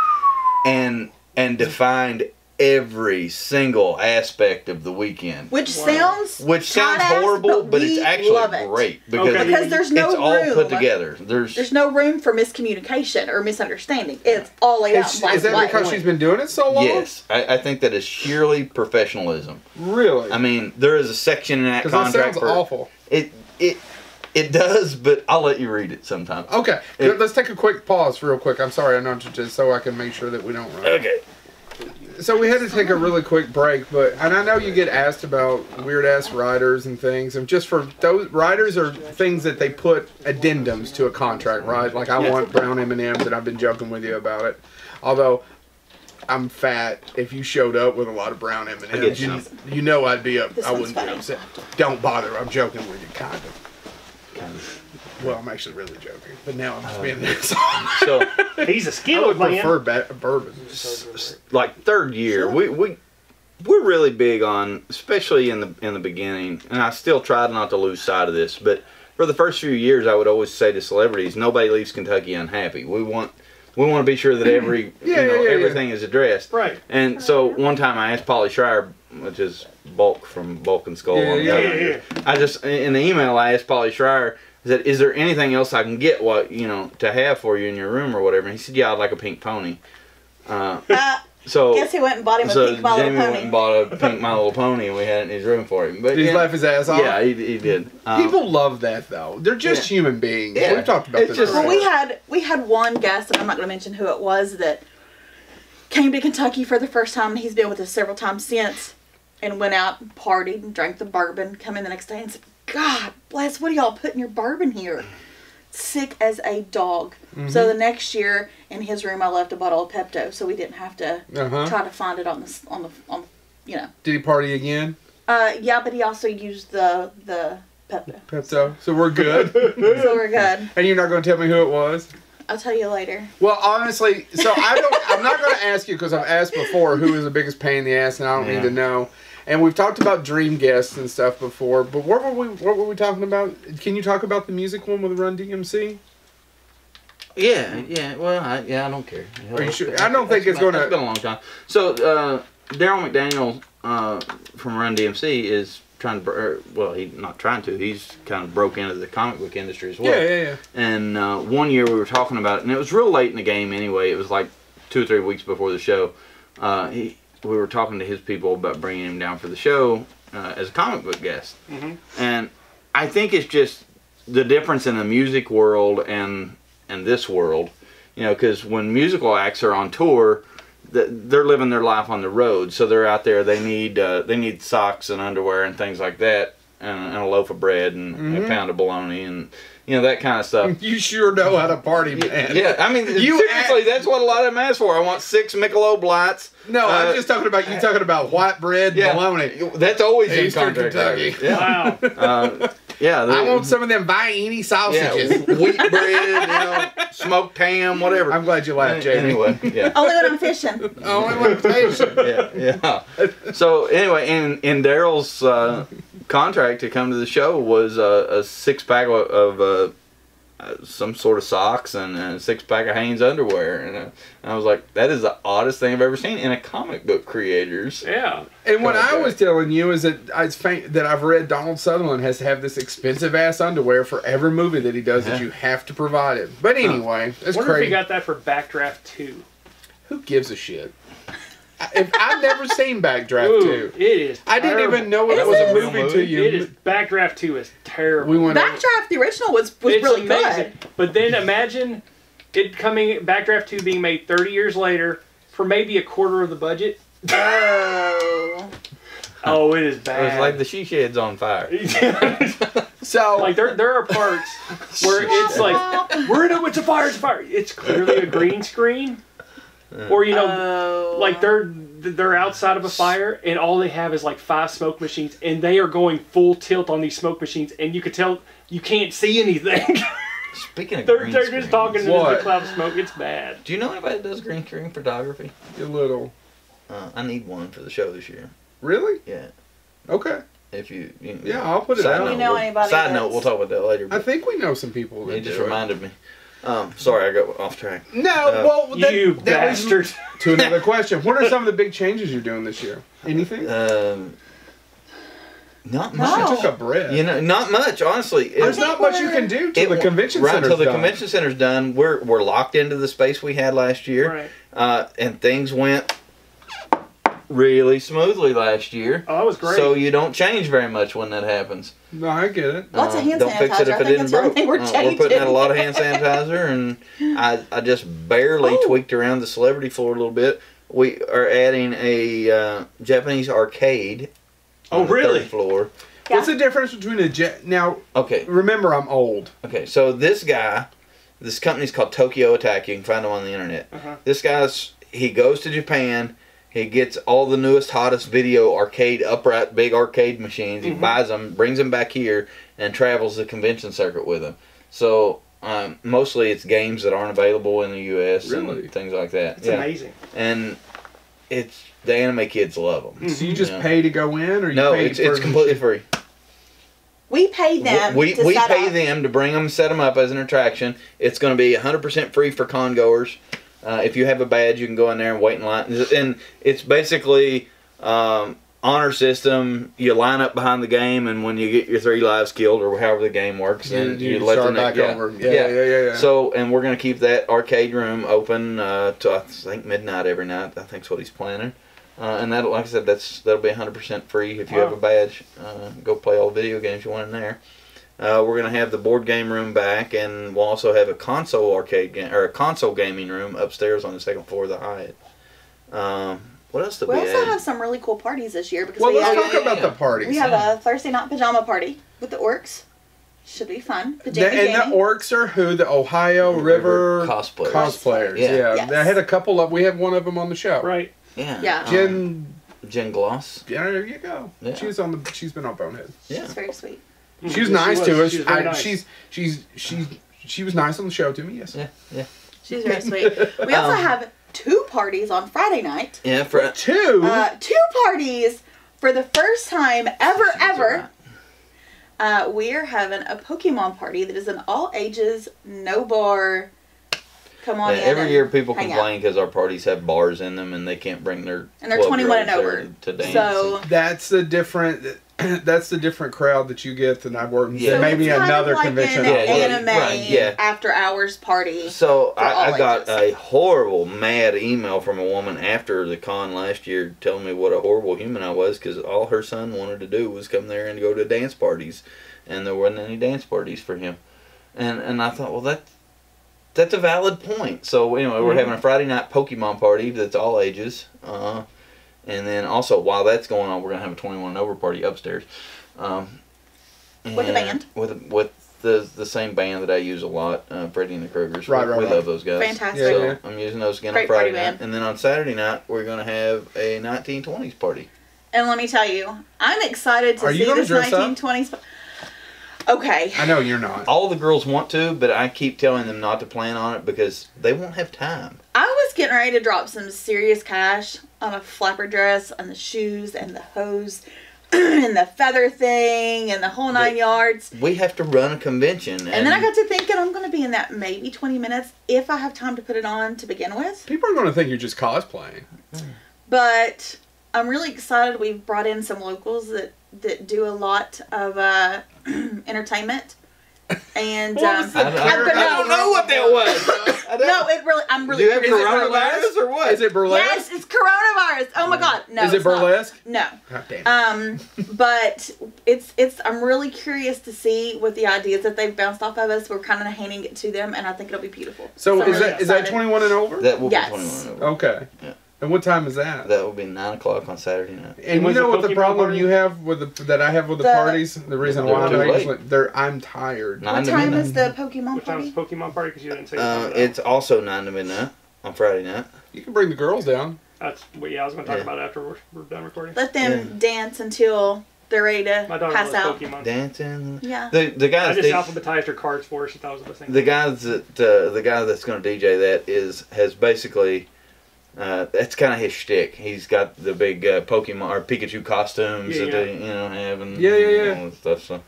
and defined every single aspect of the weekend. Which sounds tight-ass, horrible, but it's we actually love it. great because there's no it's all room. put together. There's no room for miscommunication or misunderstanding. It's all laid out in black Is that and white. because she's been doing it so long? Yes, I think that is sheerly professionalism. Really? I mean, there is a section in that Because that contract sounds awful. It does, but I'll let you read it sometime. Okay, let's take a quick pause real quick. I'm sorry, I know, just so I can make sure that we don't run. Okay. So we had to take a really quick break, and I know you get asked about weird-ass writers and things, and just for those writers are things that they put addendums to a contract, right? Like I want brown M&Ms, and I've been joking with you about it. Although I'm fat, if you showed up with a lot of brown M&Ms, you know I'd be up. This I one's wouldn't be funny. upset. Don't bother. I'm joking with you, kind of. Well, I'm actually really joking, but now I'm just being this. So, He's a I skilled would man. prefer bourbon. like third year, we're really big on, especially in the beginning, and I still try not to lose sight of this. But for the first few years, I would always say to celebrities, nobody leaves Kentucky unhappy. We want to be sure that everything is addressed. Right. And so one time I asked Polly Schreier, which is Bulk from Bulk and Skull. Yeah. I just in the email I asked Polly Schreier, I said, "Is there anything else I can get to have for you in your room or whatever?" And he said, "Yeah, I'd like a pink pony." So Guess he went and bought him a so pink My Little Jamie Pony. went and bought a pink My Little Pony, and we had it in his room for him. But Did he laugh his ass off? yeah, he did. People love that though. They're just human beings. Yeah. We've talked about It's this. just- Well, before. we had one guest, and I'm not going to mention who it was, that came to Kentucky for the first time. He's been with us several times since, and went out and partied and drank the bourbon. Come in the next day and said, "God bless, what do y'all put in your bourbon here?" Sick as a dog. So the next year in his room, I left a bottle of Pepto, so we didn't have to try to find it on the Did he party again? Yeah, but he also used the Pepto. Pepto. So we're good. So we're good. And you're not going to tell me who it was? I'll tell you later. Well, honestly, so I'm not going to ask you because I've asked before who is the biggest pain in the ass, and I don't need to know. And we've talked about dream guests and stuff before, but what were we talking about? Can you talk about the music one with Run DMC? Yeah. Well, I don't care. Are you sure? I don't think it's going to. It's been a long time. So Daryl McDaniel from Run DMC is trying to, he's not trying to. He's kind of broke into the comic book industry as well. Yeah. And one year we were talking about it, and it was real late in the game anyway. It was like 2 or 3 weeks before the show. We were talking to his people about bringing him down for the show as a comic book guest. And I think it's just the difference in the music world and this world. You know, because when musical acts are on tour, they're living their life on the road, so they're out there. They need socks and underwear and things like that, and a loaf of bread and a pound of bologna and that kind of stuff. You sure know how to party, man. Yeah, I mean, seriously, that's what a lot of them ask for. I want 6 Michelob Lights. No, I'm just talking about you talking about white bread, bologna. That's always in Eastern contract. Kentucky. Yeah. Wow. I want some of them Vienna sausages. Yeah, wheat bread, smoked ham, whatever. I'm glad you laughed, Jamie. Anyway, yeah. Only when I'm fishing. Only when I'm fishing. Yeah. So anyway, in Daryl's contract to come to the show was a 6-pack of some sort of socks and a 6-pack of Hanes underwear, and I was like, that is the oddest thing I've ever seen in a comic book creator's. Yeah. And what I was telling you is that I've read Donald Sutherland has to have this expensive ass underwear for every movie that he does that you have to provide it. But anyway, that's wonder crazy. if he got that for Backdraft 2. Who gives a shit? I've never seen Backdraft 2. It is terrible. I didn't even know it was a movie to you. It is. Backdraft 2 is terrible. Backdraft, the original, was really amazing. good. But then imagine Backdraft 2 being made 30 years later for maybe a quarter of the budget. Oh, it is bad. It was like the she shed's on fire. So, like there are parts where it's like, it's a fire, it's a fire. It's clearly a green screen. Or like they're outside of a fire and all they have is like 5 smoke machines and they are going full tilt on these smoke machines and you can tell you can't see anything. Speaking of they're just talking into the cloud of smoke. It's bad. Do you know anybody that does green screen photography? A little. I need one for the show this year. Really? Yeah. Okay. If you I'll put it out. Do you know anybody? Side note, we'll talk about that later. I think we know some people that He just reminded me. Sorry, I got off track. No, you bastard. To another question. What are some of the big changes you're doing this year? Anything? Not much. I took a breath. Not much, honestly. There's not much you can do till the convention center's done. Right, until the convention center's done. We're locked into the space we had last year. Right. And things went really smoothly last year. Oh, that was great. So you don't change very much when that happens. No, I get it. Lots of hand don't fix it sanitizer. if it didn't broke. We're putting out a lot of hand sanitizer, and I just barely tweaked around the celebrity floor a little bit. We are adding a Japanese arcade. On the third floor. Yeah. What's the difference between now? Okay. Remember, I'm old. Okay, so this company's called Tokyo Attack. You can find them on the internet. This he goes to Japan. He gets all the newest, hottest video arcade, upright, big arcade machines. He buys them, brings them back here, and travels the convention circuit with them. So mostly it's games that aren't available in the U.S. and things like that. It's amazing. And the anime kids love them. So you just pay to go in, or you no? pay It's completely free. We pay them. We pay them to bring them, set them up as an attraction. It's going to be 100% free for con goers. If you have a badge, you can go in there and wait in line. And it's basically honor system. You line up behind the game, and when you get your 3 lives killed, or however the game works, then you let start back over. Yeah. So, and we're going to keep that arcade room open to I think midnight every night. I think's what he's planning. And that'll, like I said, that'll be 100% free if you have a badge. Go play all the video games you want in there. We're going to have the board game room back, and we'll also have a console a console gaming room upstairs on the 2nd floor of the Hyatt. What else did we also have some really cool parties this year because let's talk about the parties. We have a Thursday night pajama party with the orcs. Should be fun. And the orcs are who? The Ohio River cosplayers. Yeah. Yes. I had a couple of. We had one of them on the show. Right. Yeah. Jen Gloss. Yeah, there you go. Yeah. She's been on Bonehead. Yeah. She's very sweet. She was nice to us. She was nice on the show to me. Yes. Yeah. She's very sweet. We also have 2 parties on Friday night. Yeah, for 2. 2 parties for the first time ever. We are having a Pokemon party that is an all ages, no bar. Come on in. Every year people complain because our parties have bars in them and they can't bring their and they're 21 and over to dance. So that's the different. that's the different crowd that you get than I work. Yeah. So maybe it's kind another of like convention. an Yeah, anime right, after hours party. So for all I got ages. a horrible, mad email from a woman after the con last year telling me what a horrible human I was because all her son wanted to do was come there and go to dance parties, and there wasn't any dance parties for him. And I thought, well, that's a valid point. So anyway, we're having a Friday night Pokemon party that's all ages. And then also, while that's going on, we're going to have a 21 and over party upstairs. With the band? With the same band that I use a lot, Freddie and the Krugers. Right, we right. love those guys. Fantastic. So Yeah. I'm using those again Great on Friday party night. band. And then on Saturday night, we're going to have a 1920s party. And let me tell you, I'm excited to Are you see gonna this dress up? 1920s. Okay. I know you're not. All the girls want to, but I keep telling them not to plan on it because they won't have time. I was getting ready to drop some serious cash on a flapper dress and the shoes and the hose and the feather thing and the whole 9 yards. We have to run a convention. And then I got to thinking I'm going to be in that maybe 20 minutes if I have time to put it on to begin with. People are going to think you're just cosplaying. But I'm really excited. We've brought in some locals that do a lot of entertainment. And I don't know what that was. no, it really. I'm really. Do you have curious. coronavirus or what? Is it burlesque? Yes, it's coronavirus. Oh my God, no. Is it it's not. burlesque? No. God damn it. But it's. I'm really curious to see what the ideas that they've bounced off of us. We're kind of handing it to them, and I think it'll be beautiful. So I'm is really that is that excited. 21 and over? That will Yes. be 21 and over. Okay. Yeah. And what time is that? That will be 9 o'clock on Saturday night. And you When's know the what the Pokemon problem party? you have with that I have with the The- parties? The reason They're why too I late. usually I'm tired. 9 What to time midnight. is the Pokemon What time is party? Pokemon party? Because you didn't say the time. It's also 9 to midnight on Friday night. You can bring the girls down. That's well, yeah. I was going to talk Yeah. about it after we're done recording. Let them dance until they're ready to My daughter pass loves out. Pokemon. Dancing. Yeah. The I guys just that alphabetized her cards for her. She thought it was the best thing. the guys that the guy that's going to DJ that has basically that's kind of his shtick. He's got the big Pokemon or Pikachu costumes Yeah, that yeah. they have and Yeah. all that stuff. So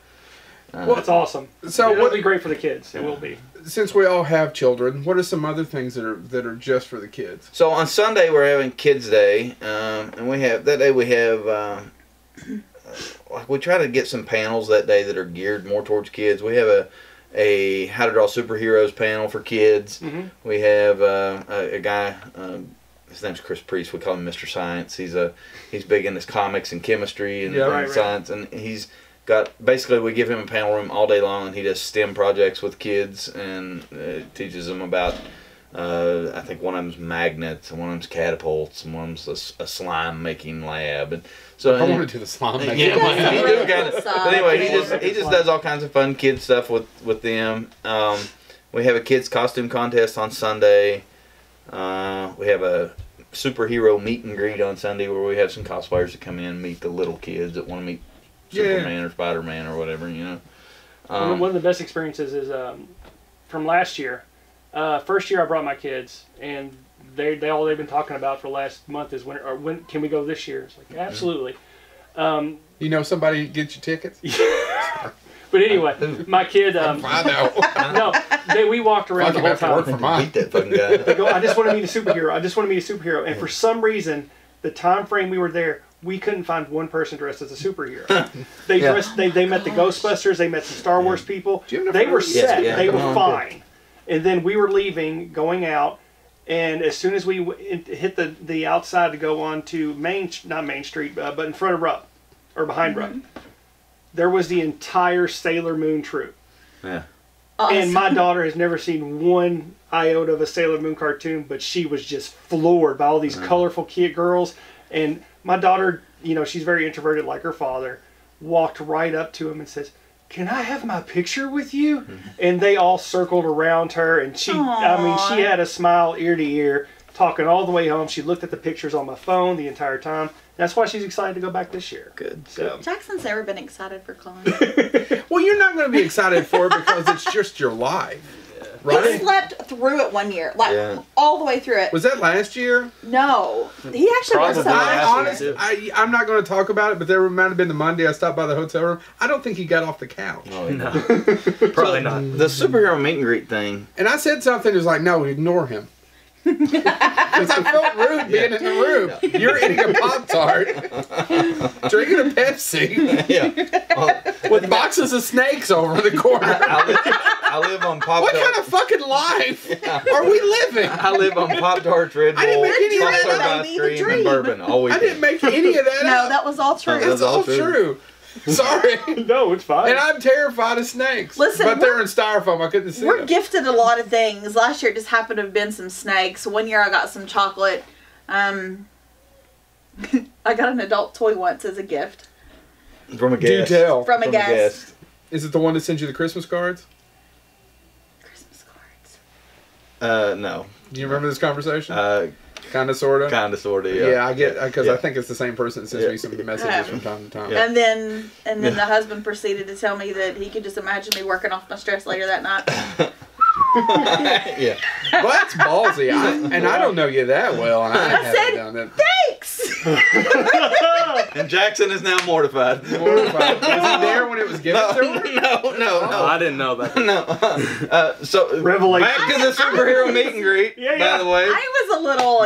That's awesome. So It'll what? be great for the kids. It will be. Since we all have children, what are some other things that are just for the kids? So on Sunday we're having Kids Day, and we have like we try to get some panels that day that are geared more towards kids. We have a how to draw superheroes panel for kids. Mhm. We have a guy. His name's Chris Priest. We call him Mr. Science. He's big into comics and chemistry and, Yeah, and right. science, and he's got basically we give him a panel room all day long, and he does STEM projects with kids and teaches them about. I think one of them's magnets, and one of them's catapults, and one of them's a slime making lab, and so. I want to do the slime. Yeah, making. well, he do Really kind cool of. stuff. But anyway, he Yeah. just does all kinds of fun kid stuff with them. We have a kids costume contest on Sunday. We have a superhero meet and greet on Sunday where we have some cosplayers that come in and meet the little kids that want to meet Superman or Spider-Man or whatever, you know. One of the best experiences is from last year. First year I brought my kids, and they've been talking about for the last month is when can we go this year? It's like absolutely. You know somebody get you tickets? But anyway, my kid. I know. No, we walked around Fucking the have to whole work time. for mine. Beat that fucking guy. They go, I just want to meet a superhero. I just want to meet a superhero. And for some reason, the time frame we were there, we couldn't find one person dressed as a superhero. They Yeah. dressed. They met the Ghostbusters. They met some Star Wars people. Do you have They enough were room? set. Yeah, They were come on. fine. And then we were leaving, going out, and as soon as we hit the outside to go on to not Main Street, but in front of Rupp, or behind Rupp, there was the entire Sailor Moon troupe. Yeah. Awesome. And my daughter has never seen one iota of a Sailor Moon cartoon, but she was just floored by all these colorful kid girls. And my daughter, she's very introverted like her father, walked right up to him and says, "Can I have my picture with you?" And they all circled around her, and she had a smile ear to ear, talking all the way home. She looked at the pictures on my phone the entire time. That's why she's excited to go back this year. Good. So. Jackson's never been excited for con. Well, you're not going to be excited for it because it's just your life. He Right? slept through it one year, like Yeah. all the way through it. Was that last year? No, he actually was Probably so last year. I'm not going to talk about it, but there might have been the Monday I stopped by the hotel room. I don't think he got off the couch. Oh, No, probably not. The superhero meet and greet thing. And I said something that was like, no, ignore him. Because I felt rude being in the room. You're eating a Pop-Tart, drinking a Pepsi, with boxes of snakes over the corner. I live on Pop-Tart. What kind of fucking life are we living? I live on Pop-Tarts, Red Bull, I didn't make any of that soft serve up. ice cream, and bourbon. Always. I didn't make any of that No, up. that was all true. It's all true. Sorry. No, it's fine. And I'm terrified of snakes. Listen, but they're in styrofoam. I couldn't see We're them. gifted a lot of things. Last year it just happened to have been some snakes. One year I got some chocolate. I got an adult toy once as a gift. From a guest. Do tell. From a guest. Is it the one that sends you the Christmas cards? Christmas cards. No. Do you remember this conversation? Kind of, sort of. Kind of, sort of. Yeah. Yeah, I get because I think it's the same person that sends me some messages from time to time. Yeah. And then the husband proceeded to tell me that he could just imagine me working off my stress later that night. Yeah. Well, that's ballsy. I don't know you that well, and I haven't said, done that. Thanks. And Jackson is now mortified. Mortified. Was he there when it was given to him? No. I didn't know that. No. So Revelation. back to the superhero meet and greet. Yeah. By the way, I was a little,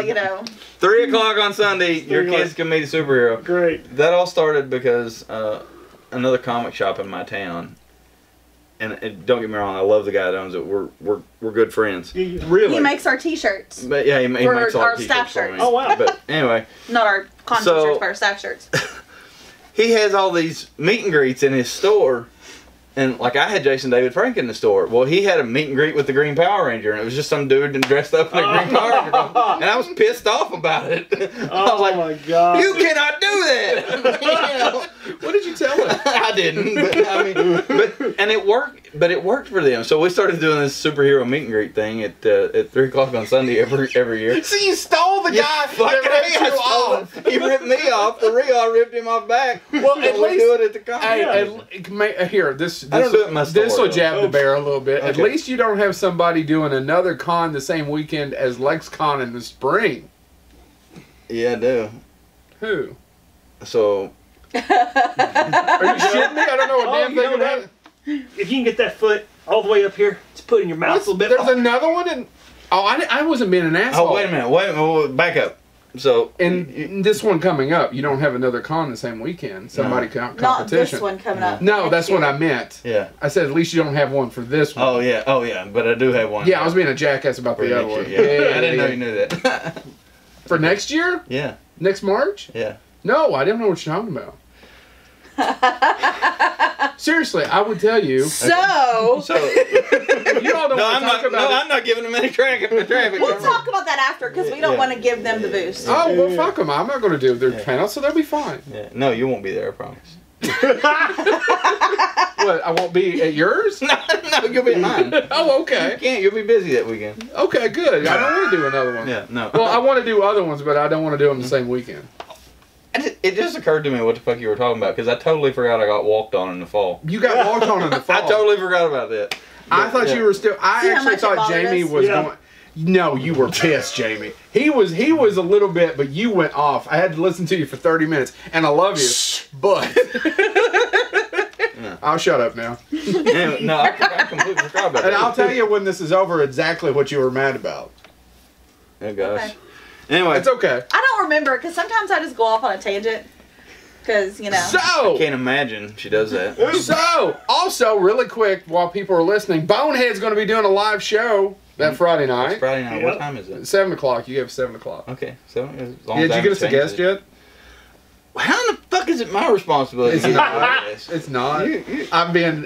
3:00 on Sunday, your Anyway. kids can meet a superhero. Great. That all started because another comic shop in my town. And don't get me wrong, I love the guy that owns it. We're good friends. Really? He makes our t-shirts. But yeah, he For makes all our the staff t-shirts for me. shirts. Oh, wow. But anyway, Not our con So- t-shirts, but our staff shirts. he has all these meet and greets in his store. And like I had Jason David Frank in the store. Well, he had a meet and greet with the Green Power Ranger, and it was just some dude dressed up in a Green Power Ranger costume. And I was pissed off about it. I was like, my God. "You cannot do that!" You know? What did you tell him? I didn't, but I mean, and it worked. But it worked for them. So we started doing this superhero meet and greet thing at 3:00 on Sunday every year. So you stole the guy Fucking that ripped you off. He ripped me off. The Rio ripped him off back. Well, at we least do it at the comic. Here, this I don't do it in my store, this will though. jab the bear a little bit. At Okay. least you don't have somebody doing another con the same weekend as LexCon in the spring. Yeah, I do. Who? So Are you shitting me? I don't know a damn you thing know about that. it. If you can get that foot all the way up here, just put it in your mouth a little bit. There's another one, and I wasn't being an asshole. oh wait a minute, back up. So And this one coming up, you don't have another con the same weekend. Somebody competition. Not this one coming up. No, next that's what year. I meant. yeah. I said at least you don't have one for this one. Oh yeah. But I do have one. Yeah, I was being a jackass about for the other next one. year. Yeah. I didn't know you knew that. For next year? Yeah. Next March? Yeah. No, I didn't know what you're talking about. Seriously, I would tell you. So, So You all don't no, want I'm to talk not. about No, it. I'm not giving them any traffic. we'll talk about that after because we don't Yeah. want to give them the boost. Oh, well, fuck them. I'm not going to do their panel, so they'll be fine. Yeah. No, you won't be there. I promise. What, I won't be at yours? No, you'll be at mine. Oh, You okay. can't. You'll be busy that weekend. Okay, good. I don't want to do another one. Yeah. No. Well, I want to do other ones, but I don't want to do them the same weekend. It just occurred to me what the fuck you were talking about because I totally forgot I got walked on in the fall. You got walked on in the fall. I totally forgot about that. I thought you were still. I See how actually much it thought bothered Jamie us? was Yeah. going. No, you were pissed, Jamie. He was a little bit, but you went off. I had to listen to you for 30 minutes, and I love you, but I'll shut up now. Anyway, no, I completely forgot about that. And I'll tell you when this is over exactly what you were mad about. Oh gosh. Okay. Anyway, It's okay. I don't remember because sometimes I just go off on a tangent because So, can't imagine she does that. also, really quick, while people are listening, Bonehead's going to be doing a live show that Friday It's night. Friday night. Yep. What time is it? 7 o'clock. You gave 7 o'clock. Okay, so as long Yeah, as did I you get us a haven't guest changed it. yet? How in the fuck is it my responsibility? It's to not. know this? It's not. You- I'm being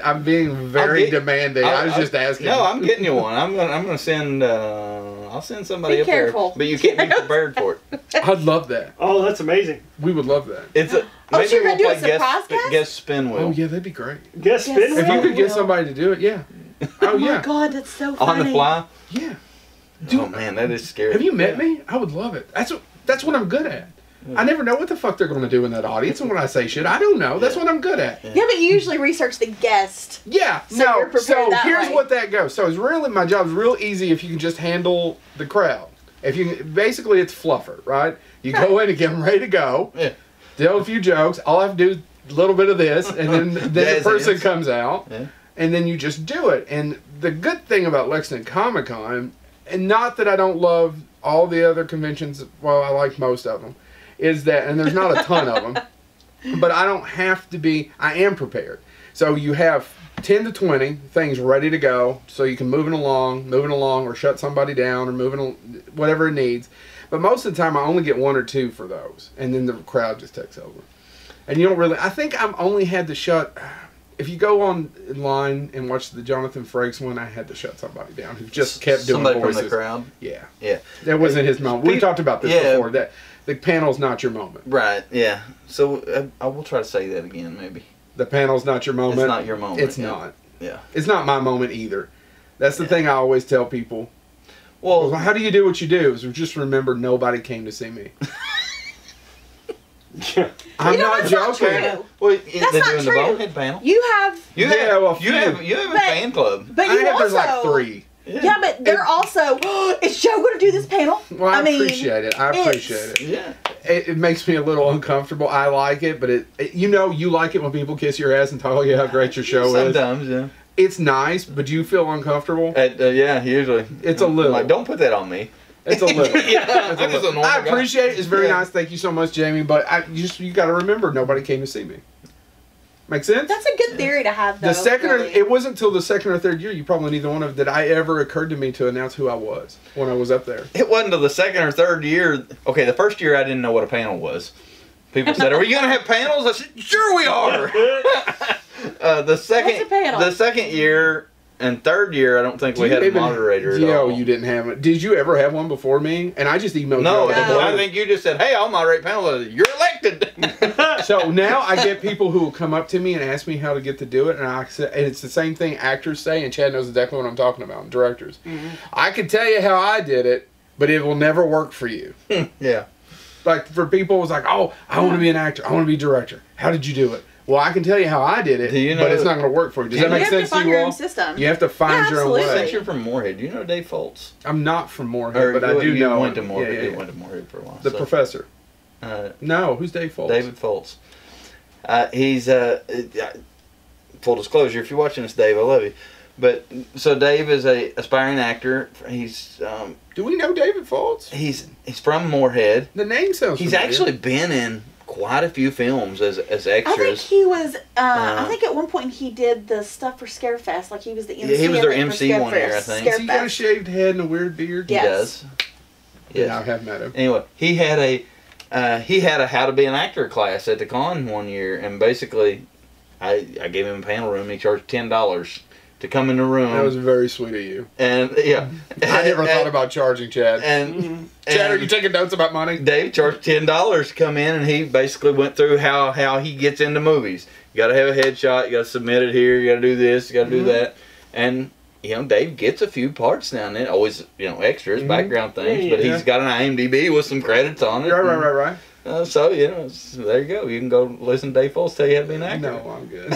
very I'll get- demanding. I was just asking. No, I'm getting you one. I'm gonna send. I'll send somebody Be up careful. there, but you can't be prepared for it. I'd love that. Oh, that's amazing. We would love that. It's a. Oh, Maybe so you're we'll gonna do a play surprise guest? guest spin wheel Oh yeah, that'd be great. Guess Yes. spin If you wheel? could get somebody to do it, yeah. Oh Oh my yeah, god, that's so funny. on the fly. yeah. Oh man, that is scary. Have you met me? I would love it. That's what I'm good at. I never know what the fuck they're going to do in that audience, and when I say shit, I don't know. That's what I'm good at. Yeah, but you usually research the guest. Yeah. So you're prepared So that here's way. what that goes. So it's really my job's real easy if you can just handle the crowd. If you basically it's fluffer, right? You go in and get them ready to go. Yeah. Tell a few jokes. All I have to do is a little bit of this, and then the Jazz person hands. comes out, Yeah. and then you just do it. And the good thing about Lexington Comic Con and not that I don't love all the other conventions, well, I like most of them, is that, and there's not a ton of them, but I don't have to be, I am prepared. So you have 10 to 20 things ready to go, so you can move it along, or shut somebody down, or whatever it needs. But most of the time, I only get 1 or 2 for those, and then the crowd just takes over. And you don't really, I think I've only had to shut, if you go online and watch the Jonathan Frakes one, I had to shut somebody down who just kept doing somebody voices. From the crowd? Yeah. Yeah. That wasn't his moment. We talked about this before, that the panel's not your moment. Right, yeah. So I will try to say that again, maybe. The panel's not your moment. It's not your moment. It's not. Yeah. It's not my moment either. That's the thing I always tell people. Well, how do you do what you do? Is just remember nobody came to see me. I'm not joking. Well, That's they're not doing true. the Bonehead panel. You have You have a fan club. but you There's also like 3. Yeah, but they're also, is Joe going to do this panel? Well, I appreciate it. I appreciate it. Yeah. It makes me a little uncomfortable. I like it, but you like it when people kiss your ass and tell you how great your show is. Sometimes, yeah. It's nice, but do you feel uncomfortable? Yeah, usually. It's a little. Like, don't put that on me. It's a little. Yeah, I'm just a normal I guy. appreciate it. It's very nice. Thank you so much, Jamie. But you got to remember, nobody came to see me. Make sense? That's a good theory to have, though. It wasn't until the 2nd or 3rd year, you probably neither one of, that I ever occurred to me to announce who I was when I was up there. It wasn't until the 2nd or 3rd year. Okay, the first year I didn't know what a panel was. People said, "Are we going to have panels?" I said, "Sure we are." The second year and 3rd year, I don't think we had a moderator at all. You didn't have it. Did you ever have one before me? And I just emailed No, you. I think you just said, "Hey, I'll moderate panels." You're elected. So now I get people who will come up to me and ask me how to get to do it, and it's the same thing actors say, and Chad knows exactly what I'm talking about, and directors. Mm-hmm. I can tell you how I did it, but it will never work for you. Yeah. Like for people, it's like, oh, I want to be an actor. I want to be a director. How did you do it? Well, I can tell you how I did it, but it's not going to work for you. Does that make sense to you all? You have to find your own system. You have to find your own way. Since you're from Moorhead, do you know Dave Foltz? I'm not from Moorhead, but I do know. You went to Moorhead. Yeah. You went to Moorhead for a while. The professor. No, who's Dave Foltz? David Foltz. He's full disclosure. If you're watching this, Dave, I love you. But so Dave is a aspiring actor. He's do we know David Foltz? He's from Moorhead. The name sounds. He's familiar. actually been in quite a few films as extras. I think he was. I think at one point he did the stuff for Scarefest. Like he was the MC. He was their MC one year, I think. Has he got a shaved head and a weird beard? Yes. He does. Yes. Yeah, I have met him. Anyway, he had a how to be an actor class at the con one year, and basically, I gave him a panel room. He charged $10 to come in the room. That was very sweet of you. And yeah, I never thought about charging Chad. Chad, are you taking notes about money? Dave charged $10 to come in, and he basically went through how he gets into movies. You got to have a headshot. You got to submit it here. You got to do this. You got to do that. And Dave gets a few parts now and then. Always, extras, background things. But he's got an IMDb with some credits on it. Right. So, there you go. You can go listen to Dave Foltz tell you how to be an actor. No, I'm good.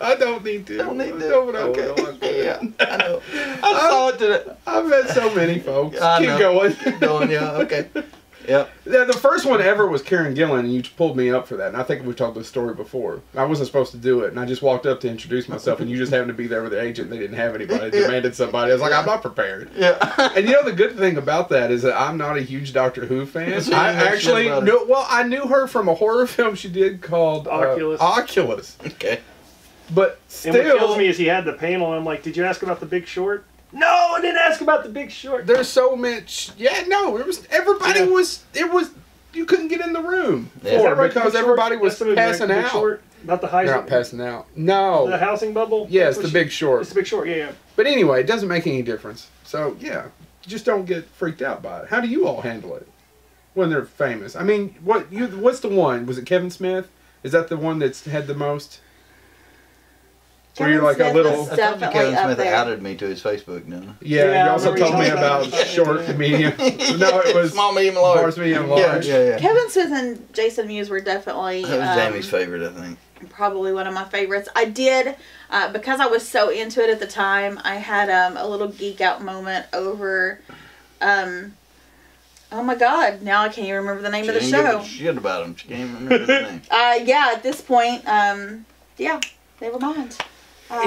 I don't need to. Okay. No, Yeah, I know. I saw it today. I've met so many folks. Keep going, yeah, okay. Yep. Yeah, the first one ever was Karen Gillan, and you pulled me up for that. And I think we've told this story before. I wasn't supposed to do it, and I just walked up to introduce myself, and you just happened to be there with the agent. They didn't have anybody. They demanded somebody. I was like, I'm not prepared. Yeah. And the good thing about that is that I'm not a huge Doctor Who fan. I knew her from a horror film she did called Oculus. Okay. But still, and what kills me is he had the panel, and I'm like, did you ask about The Big Short? No, I didn't ask about The Big Short. There's so much. Yeah, no, everybody was. It was. You couldn't get in the room because everybody was passing out. Short? Not the housing. They're not passing out. No. The housing bubble. Yes, The Big Short. It's The Big Short. Yeah. But anyway, it doesn't make any difference. So yeah, just don't get freaked out by it. How do you all handle it when they're famous? I mean, what's the one? Was it Kevin Smith? Is that the one that's had the most? Where you're like a little. I told you Kevin Smith outed me to his Facebook, no? Yeah, you also told me about short and medium. No, it was small, medium, large. Large, medium, large. Yeah. Kevin Smith and Jason Mewes were definitely. That was Jamie's favorite, I think. Probably one of my favorites. I did because I was so into it at the time. I had a little geek out moment over. Oh my God! Now I can't even remember the name of the show. She didn't give a shit about him. She can't even remember the name. Yeah. At this point, yeah. Never mind.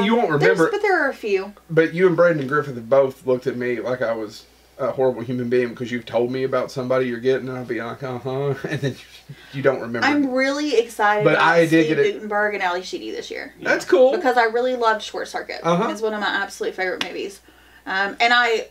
You won't remember, but there are a few. but you and Brandon Griffith have both looked at me like I was a horrible human being because you've told me about somebody you're getting, and I'll be like, and then you don't remember. I'm really excited But about I did Steve get it. Guttenberg and Ali Sheedy this year. That's cool. Because I really loved Short Circuit. Uh-huh. It's one of my absolute favorite movies. And I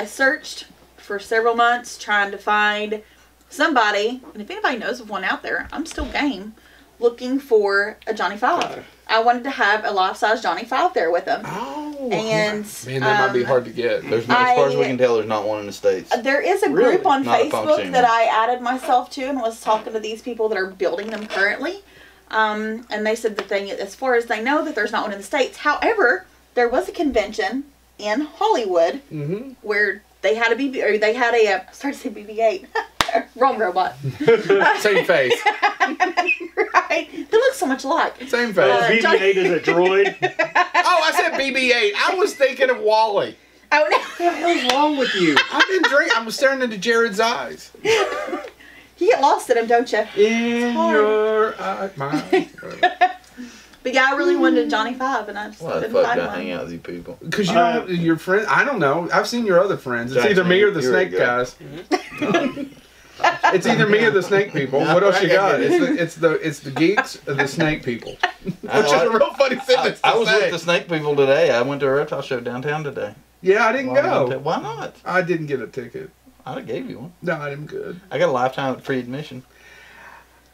searched for several months trying to find somebody, and if anybody knows of one out there, I'm still game, looking for a Johnny Five. I wanted to have a life-size Johnny Five there with him. Oh, and man, that might be hard to get. There's not, as far as we can tell, there's not one in the States. There is a Really? group on Not a Facebook functioning that one. I added myself to and was talking to these people that are building them currently. And they said the thing, as far as they know, that there's not one in the States. However, there was a convention in Hollywood where they had a sorry to say BB-8. Wrong robot. Same face. Right. They look so much alike. Same face. BB-8 is a droid. Oh, I said BB-8. I was thinking of Wally. Oh, no. What the hell's wrong with you? I've been drinking. I'm staring into Jared's eyes. You get lost in them, don't you? In your eyes. But yeah, I really wanted Johnny Five, and I just Why the couldn't fuck find do I one. hang out with you people? Because you don't have your friend. I don't know. I've seen your other friends. It's Jackson, either me or the you're snake good. guys. It's either me or the snake people. What else you got? It's the geeks or the snake people. Which is a real funny sentence to I was say. with the snake people today. I went to a reptile show downtown today. Yeah, I didn't go. Why not? I didn't get a ticket. I gave you one. No, I'm good. I got a lifetime free admission.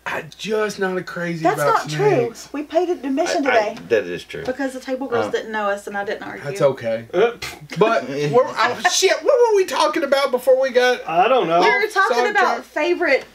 I'm just not crazy That's about not snakes. true. We paid admission today That is true. because the table girls didn't know us, and I didn't argue. That's okay. But shit, what were we talking about before we got? I don't know. We were talking about who our favorite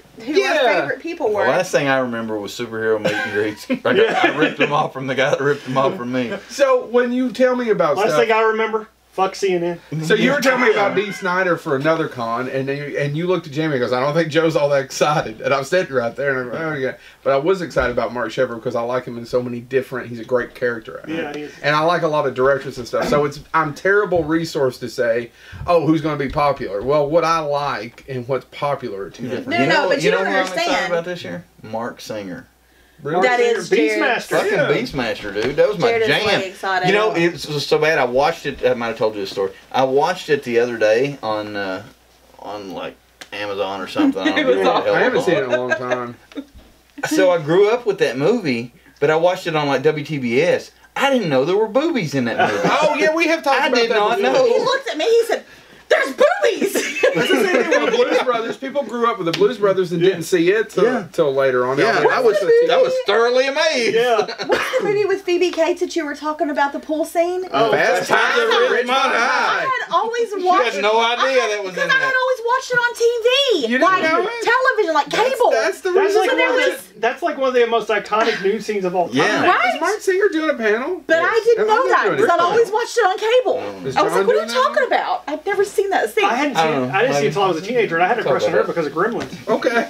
people The were. last thing I remember was superhero meet and greets. I ripped them off from the guy that ripped them off from me. So when you tell me about Last stuff, thing I remember, fuck CNN. so you were telling me about Dee Snider for another con, and you looked at Jamie and goes, I don't think Joe's all that excited. And I'm sitting right there, and I'm like, oh yeah. But I was excited about Mark Sheppard because I like him in so many different. He's a great character. Yeah, he is. And I like a lot of directors and stuff. So I'm terrible resource to say, oh, who's going to be popular? Well, what I like and what's popular are two different. No, but you don't who I'm excited understand. about this year? Mark Singer. Really? That is Jared. Beastmaster. Fucking Yeah. Beastmaster, dude. That was my Jared is jam. way excited. You know, it was so bad. I watched it. I might have told you the story. I watched it the other day on like Amazon or something. I don't know what the hell I haven't it's seen on. it in a long time. So I grew up with that movie, but I watched it on like WTBS. I didn't know there were boobies in that movie. Oh yeah, we have talked I about did that not before. know. He looked at me. He said, "There's boobies." That's the same thing with the Blues Brothers. People grew up with the Blues Brothers and didn't see it till later on. Yeah, I was that was thoroughly amazed. Yeah. What's the movie with Phoebe Cates that you were talking about, the pool scene? Fast Times at Ridgemont High. I had always She watched. had no idea that was in Because I had that. always watched it on TV, You didn't like know it? television, like cable. That's the That's reason. like, there one of was- that's like one of the most iconic news scenes of all time. Yeah. Right? Is Mark Singer doing a panel? But I didn't Am I know that doing because it? I'd always watched it on cable. Is I was John like, "What are doing you that talking about? I've never seen that scene." I hadn't I seen don't it. know. I didn't see it Maybe. until I was a teenager, and I had a Talk crush on about her that. because of Gremlins. Okay.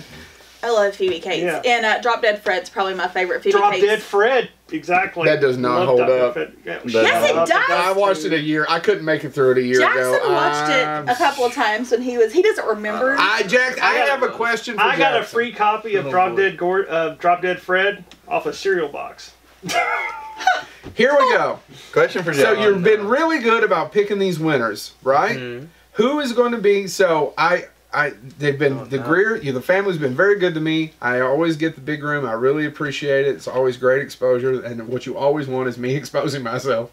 I love Phoebe Cates, Yeah. and Drop Dead Fred's probably my favorite Phoebe Drop Cates. Dead Fred. Exactly. That does not Love hold Drop Dead up. Fred. Yeah, Yes, it does. I watched it a year. I couldn't make it through it a year Jackson ago. watched it a couple of times when he doesn't remember. I have a question for I got a Jackson. free copy of Drop Dead Fred off a cereal box. Here we go. Question for So John. you've been really good about picking these winners, right? Mhm. Who is going to be? So they've been the no. Greer. The family's been very good to me. I always get the big room. I really appreciate it. It's always great exposure, and what you always want is me exposing myself,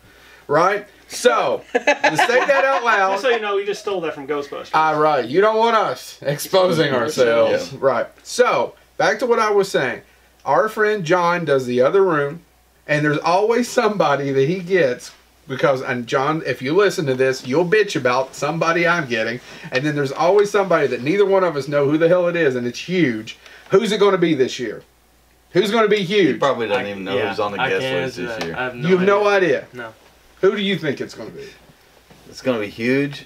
right? So to say that out loud. Just so you know, we just stole that from Ghostbusters. Right. You don't want us exposing ourselves. Right. So, back to what I was saying. Our friend John does the other room, and there's always somebody that he gets because, and John, if you listen to this, you'll bitch about somebody I'm getting, and then there's always somebody that neither one of us know who the hell it is, and it's huge. Who's it going to be this year? Who's going to be He huge? probably doesn't even know Yeah, who's on the I guest can't list answer this that. year. I have You have no idea. No. Who do you think it's going to be? It's going to be huge.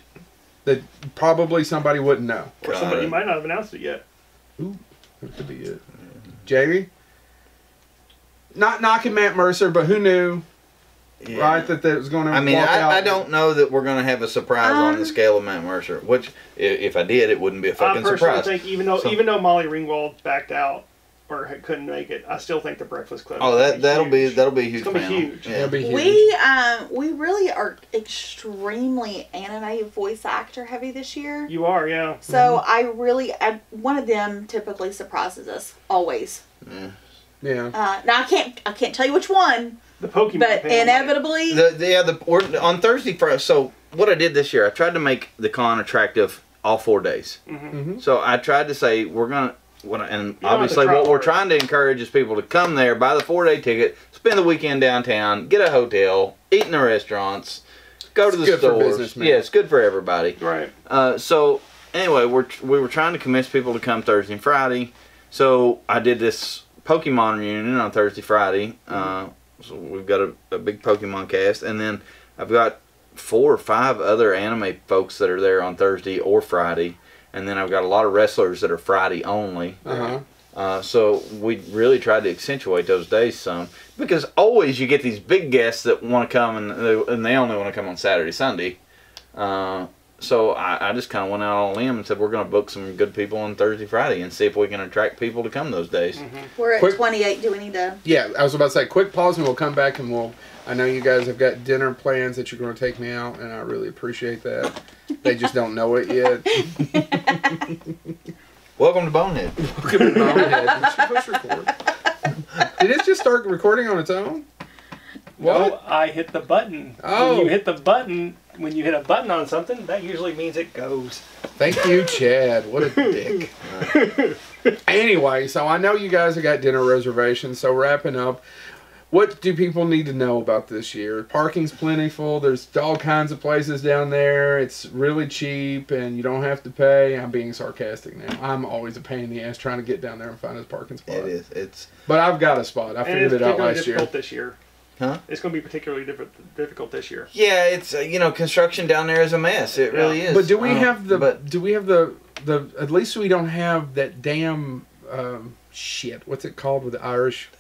That probably somebody wouldn't know. Or somebody might not have announced it yet. That could be it. Jamie? Not knocking Matt Mercer, but who knew, Yeah. right, that was going to I mean, walk out? I don't know that we're going to have a surprise on the scale of Matt Mercer. Which, if I did, it wouldn't be a I fucking personally surprise. think even though Molly Ringwald backed out, or couldn't make it, I still think the Breakfast Club. Oh, that'll be a huge. It's gonna be panel. huge. Yeah. It'll be huge. We really are extremely anime voice actor heavy this year. You are, yeah. So I one of them typically surprises us always. Yeah. Now I can't tell you which one, The Pokemon. but panel, inevitably, We're on Thursday. So what I did this year, I tried to make the con attractive all 4 days. So I tried to say and obviously what we're trying to encourage is people to come there, buy the 4-day ticket, spend the weekend downtown, get a hotel, eat in the restaurants, go to the stores. For business, man. Yeah, it's good for everybody. Right. So anyway, we were trying to convince people to come Thursday and Friday. So I did this Pokemon reunion on Thursday, Friday. So we've got a big Pokemon cast, and then I've got 4 or 5 other anime folks that are there on Thursday or Friday. And then I've got a lot of wrestlers that are Friday only. So we really tried to accentuate those days some. Because always you get these big guests that want to come, and they only want to come on Saturday, Sunday. So I just kind of went out on a limb and said we're going to book some good people on Thursday, Friday, and see if we can attract people to come those days. we're at 28. Do we need to? Yeah, I was about to say, quick pause and we'll come back and I know you guys have got dinner plans that you're going to take me out, and I really appreciate that. They just don't know it yet. Welcome to Bonehead. Welcome to Bonehead. Did she push record? Did it just start recording on its own? Well, I hit the button. Oh. When you hit a button on something, that usually means it goes. Thank you, Chad. What a dick. Anyway, so I know you guys have got dinner reservations, so wrapping up, what do people need to know about this year? Parking's plentiful. There's all kinds of places down there. It's really cheap, and you don't have to pay. I'm being sarcastic now. I'm always a pain in the ass trying to get down there and find a parking spot. It is. It's. But I've got a spot. I figured it out last year. Difficult this year. Huh? It's going to be particularly difficult this year. Yeah, it's construction down there is a mess. It really is. But do we have the at least we don't have that damn shit. What's it called with the Irish?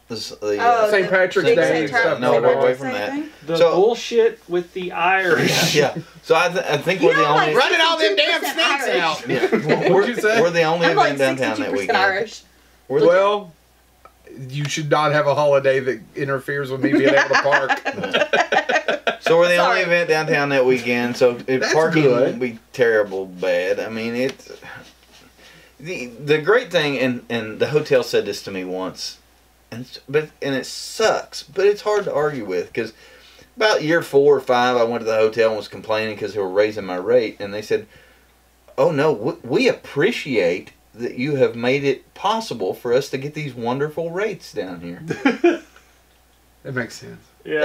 St. Patrick's Day and stuff. No, we're away from that. The bullshit with the Irish. Yeah. So I think we're the only. Running all them damn snakes out. Yeah. What'd you say? We're the only I'm like event downtown that 62% weekend. Irish. Well, you should not have a holiday that interferes with me being able to park. So we're the only event downtown that weekend. So parking won't be terrible bad. I mean, it's the great thing, and the hotel said this to me once, and it sucks, but it's hard to argue with because about year 4 or 5, I went to the hotel and was complaining because they were raising my rate, and they said, "Oh no, we appreciate that you have made it possible for us to get these wonderful rates down here." It makes sense. Yeah.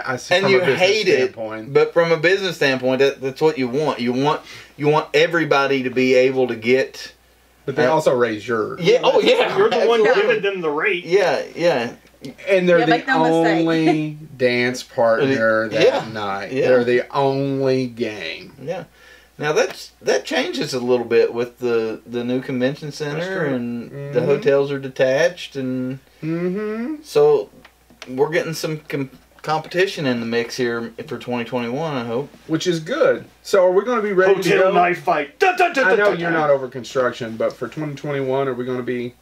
I see and from you a business hate standpoint. it, but from a business standpoint, that's what you want. You want everybody to be able to get. But they also raise yours. Yeah. Oh yeah. You're the one Absolutely. giving them the rate. Yeah. Yeah. And they're make the no mistake. only dance partner that night. Yeah. They're the only game. Yeah. Now that changes a little bit with the new convention center, and the hotels are detached, and so we're getting some competition in the mix here for 2021. I hope, which is good. So are we going to be ready to Hotel go? knife fight. Dun, dun, dun, I dun, know dun, you're dun. not over construction, but for 2021, are we going to be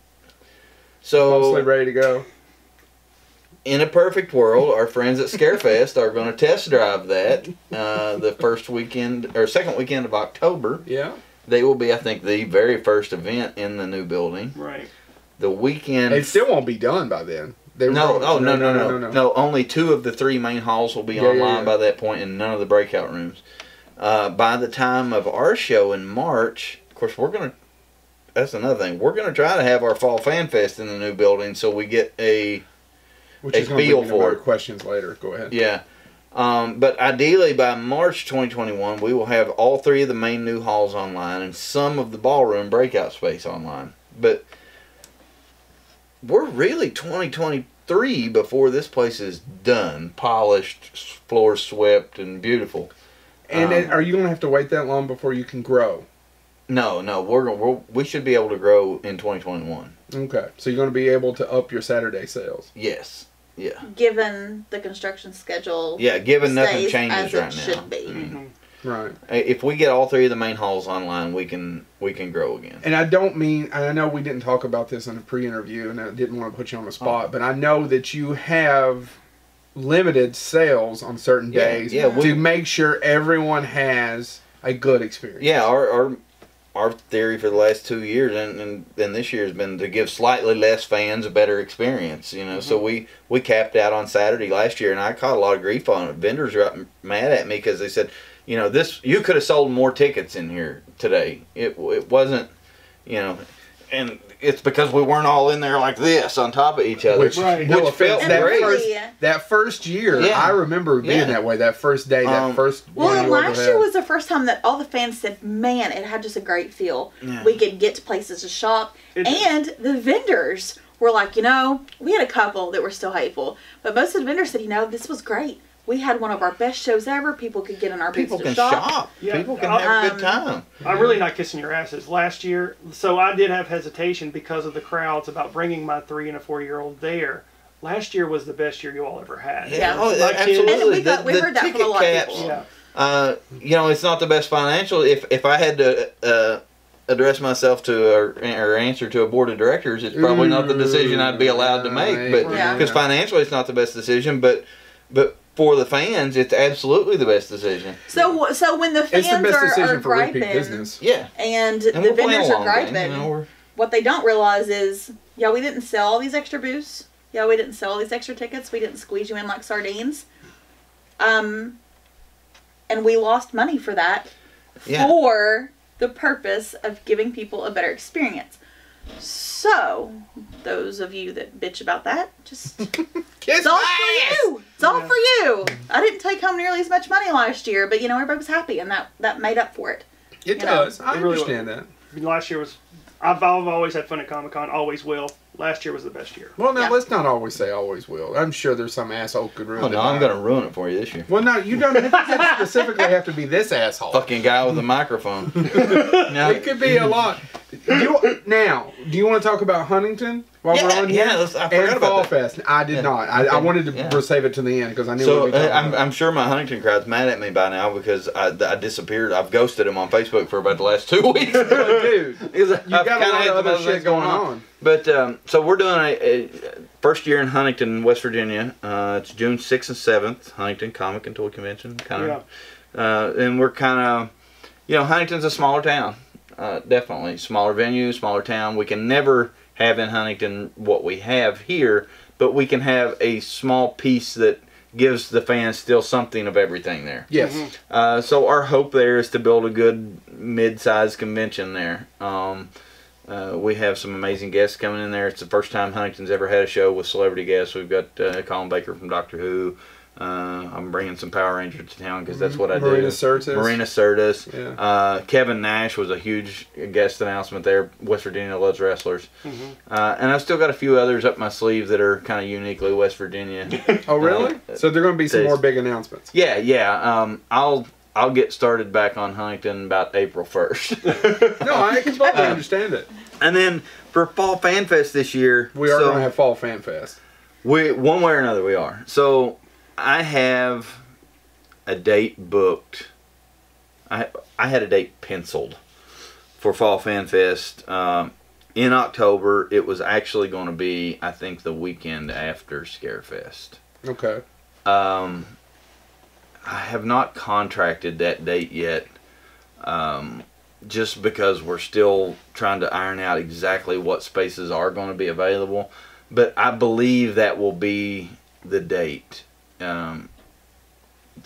so mostly ready to go? In a perfect world, our friends at Scarefest are going to test drive that the first weekend or second weekend of October. Yeah. They will be, I think, the very first event in the new building. Right. The weekend. It still won't be done by then. No. Only 2 of the 3 main halls will be online by that point, and none of the breakout rooms. By the time of our show in March, of course, that's another thing. We're going to try to have our Fall Fan Fest in the new building, so we get which is going to bring more questions later. Go ahead. Yeah. But ideally, by March 2021, we will have all 3 of the main new halls online and some of the ballroom breakout space online. But we're really 2023 before this place is done, polished, floors swept, and beautiful. And are you going to have to wait that long before you can grow? No. We should be able to grow in 2021. Okay. So you're going to be able to up your Saturday sales? Yes. Yeah. Given the construction schedule. Yeah, given nothing stays changes as it right now. should be. Mm-hmm. Right. If we get all 3 of the main halls online, we can grow again. And I don't mean, I know we didn't talk about this in a pre-interview, and I didn't want to put you on the spot, but I know that you have limited sales on certain days to make sure everyone has a good experience. Yeah, our theory for the last 2 years and this year has been to give slightly less fans a better experience. You know, so we capped out on Saturday last year, and I caught a lot of grief on it. Vendors were mad at me because they said, you know, you could have sold more tickets in here today. It wasn't, you know, and it's because we weren't all in there like this on top of each other, Which felt great. That first year, I remember being that way. That first day, that first. Well, last year was the first time that all the fans said, "Man, it had just a great feel. Yeah. We could get to places to shop, and the vendors were like, you know, we had a couple that were still hateful, but most of the vendors said, you know, this was great. We had one of our best shows ever. People could get in our booths to shop. Yeah, people can have a good time. I'm really not kissing your asses. Last year, so I did have hesitation because of the crowds about bringing my 3- and 4-year-old there. Last year was the best year you all ever had. Yeah, absolutely. And we heard that from a lot of people. Yeah. You know, it's not the best financial. If I had to address myself to or answer to a board of directors, it's probably not the decision I'd be allowed to make. But because financially, it's not the best decision. But for the fans, it's absolutely the best decision. So when the fans are griping, business. and the vendors are griping, what they don't realize is, yeah, we didn't sell all these extra booths. Yeah, we didn't sell all these extra tickets. We didn't squeeze you in like sardines. And we lost money for that for the purpose of giving people a better experience. So, those of you that bitch about that, just it's all for you. It's all for you. I didn't take home nearly as much money last year, but you know, everybody was happy, and that made up for it. It does. I understand that. Last year was. I've always had fun at Comic Con. Always will. Last year was the best year. Well, now let's not always say always will. I'm sure there's some asshole who could ruin it. No, I'm going to ruin it for you this year. Well, no, you don't specifically have to be this asshole. Fucking guy with a microphone. No. It could be a lot. Do you want to talk about Huntington while we're on here? I forgot about Fall Fest. I did not. I wanted to save it to the end because I knew. So I'm sure my Huntington crowd's mad at me by now because I disappeared. I've ghosted him on Facebook for about the last 2 weeks. Dude, you got a lot of other shit going on. But so we're doing a first year in Huntington, West Virginia. It's June 6th and 7th. Huntington Comic and Toy Convention, and we're kind of, you know, Huntington's a smaller town. Definitely smaller venue, smaller town. We can never have in Huntington what we have here, but we can have a small piece that gives the fans still something of everything there. Yes. So our hope there is to build a good mid-sized convention there. We have some amazing guests coming in there. It's the first time Huntington's ever had a show with celebrity guests. We've got Colin Baker from Doctor Who. I'm bringing some Power Rangers to town because that's what I do. Marina Sirtis. Yeah. Kevin Nash was a huge guest announcement there. West Virginia loves wrestlers. And I've still got a few others up my sleeve that are kind of uniquely West Virginia. Oh, really? So there are going to be some more big announcements. Yeah. I'll get started back on Huntington about April 1st. No, I completely understand it. And then for Fall Fan Fest this year, we are going to have Fall Fan Fest. One way or another, we are. So I have a date booked. I had a date penciled for Fall Fan Fest in October. It was actually going to be, I think, the weekend after Scarefest. Okay. I have not contracted that date yet, just because we're still trying to iron out exactly what spaces are going to be available. But I believe that will be the date.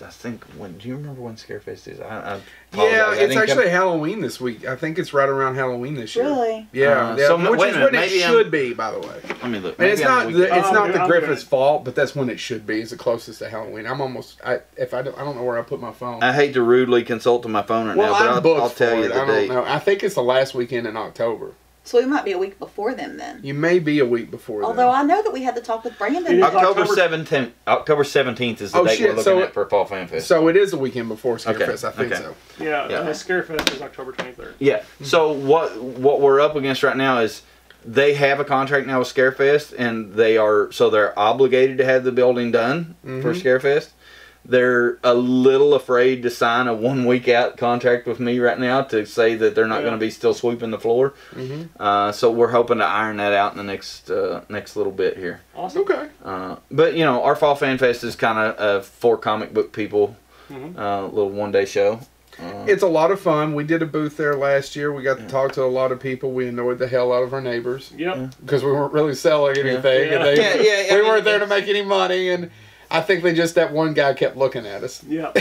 I think, do you remember when Scarefest is? I yeah, it's actually Halloween this week. I think it's right around Halloween this year. Really? Yeah. So which is when it should be, by the way. Let me look. And it's not the Griffith's fault, but that's when it should be. It's the closest to Halloween. I'm almost. I don't know where I put my phone. I hate to rudely consult to my phone right now, but I'll tell you the date. I think it's the last weekend in October. So we might be a week before them then. You may be a week before Although I know that we had to talk with Brandon. October 17th. October 17th is the date we're looking at for Fall Fan Fest. So it is the weekend before Scarefest, I think so. Yeah, Scarefest is October 23rd. Yeah. So what we're up against right now is they have a contract now with Scarefest, and they're obligated to have the building done for Scarefest. they're a little afraid to sign a 1 week out contract with me right now to say that they're not going to be still sweeping the floor. So we're hoping to iron that out in the next little bit here. Awesome. Okay. But you know, our Fall Fan Fest is kind of for comic book people, little 1-day show. It's a lot of fun. We did a booth there last year. We got to talk to a lot of people. We annoyed the hell out of our neighbors. Yep. Because we weren't really selling anything. And we weren't there to make any money. And I think that one guy kept looking at us. Yeah.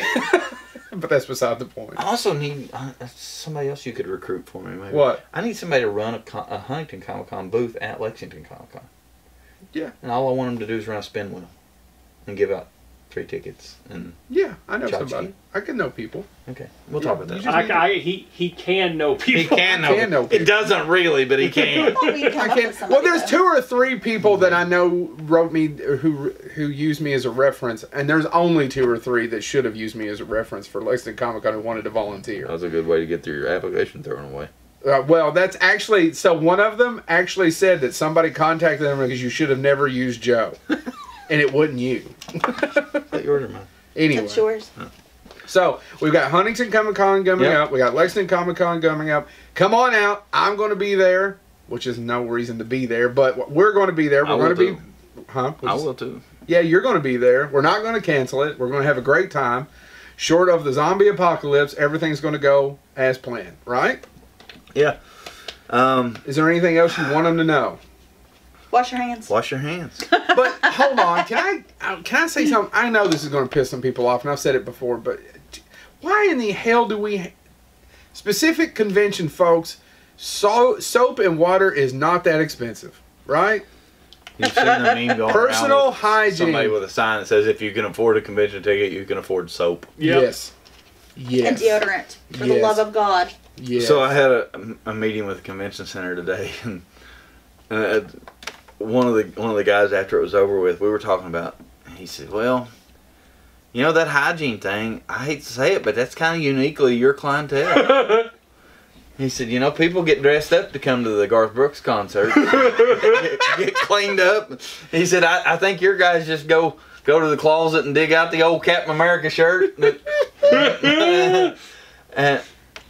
But that's beside the point. I also need somebody else you could recruit for me. Maybe. What? I need somebody to run a Huntington Comic Con booth at Lexington Comic Con. Yeah. And all I want them to do is run a spin wheel and give out free tickets. And yeah, I know Charge somebody. you. I can know people. okay, we'll talk about that. He can know people. He can know. people. It doesn't really, but he can. I can't. Well, there's 2 or 3 people that I know wrote me who used me as a reference, and there's only 2 or 3 that should have used me as a reference for Lexington Comic Con who wanted to volunteer. That was a good way to get through your application thrown away. Well, that's actually so. One of them actually said that somebody contacted them because you should have never used Joe, and it wasn't you. That yours or mine? Anyway, It's yours. so we've got Huntington Comic Con coming up. We got Lexington Comic Con coming up. Come on out. I'm going to be there, which is no reason to be there, but we're going to be there. We're going to be. Huh? I will too. Yeah, you're going to be there. We're not going to cancel it. We're going to have a great time. Short of the zombie apocalypse, everything's going to go as planned, right? Yeah. Is there anything else you want them to know? Wash your hands. Wash your hands. But hold on, can I say something? I know this is going to piss some people off, and I've said it before, but why in the hell do we... Specific convention, folks, soap and water is not that expensive, right? You've seen the meme going Personal around with hygiene. somebody with a sign that says, if you can afford a convention ticket, you can afford soap. Yep. Yes. Yes. And deodorant. For the Yes. love of God. Yes. So I had a meeting with the convention center today, and one of the guys, after it was over with, we were talking about, he said, well, you know, that hygiene thing, I hate to say it, but that's kind of uniquely your clientele. He said, you know, people get dressed up to come to the Garth Brooks concert, get cleaned up. He said, I think your guys just go to the closet and dig out the old Captain America shirt. And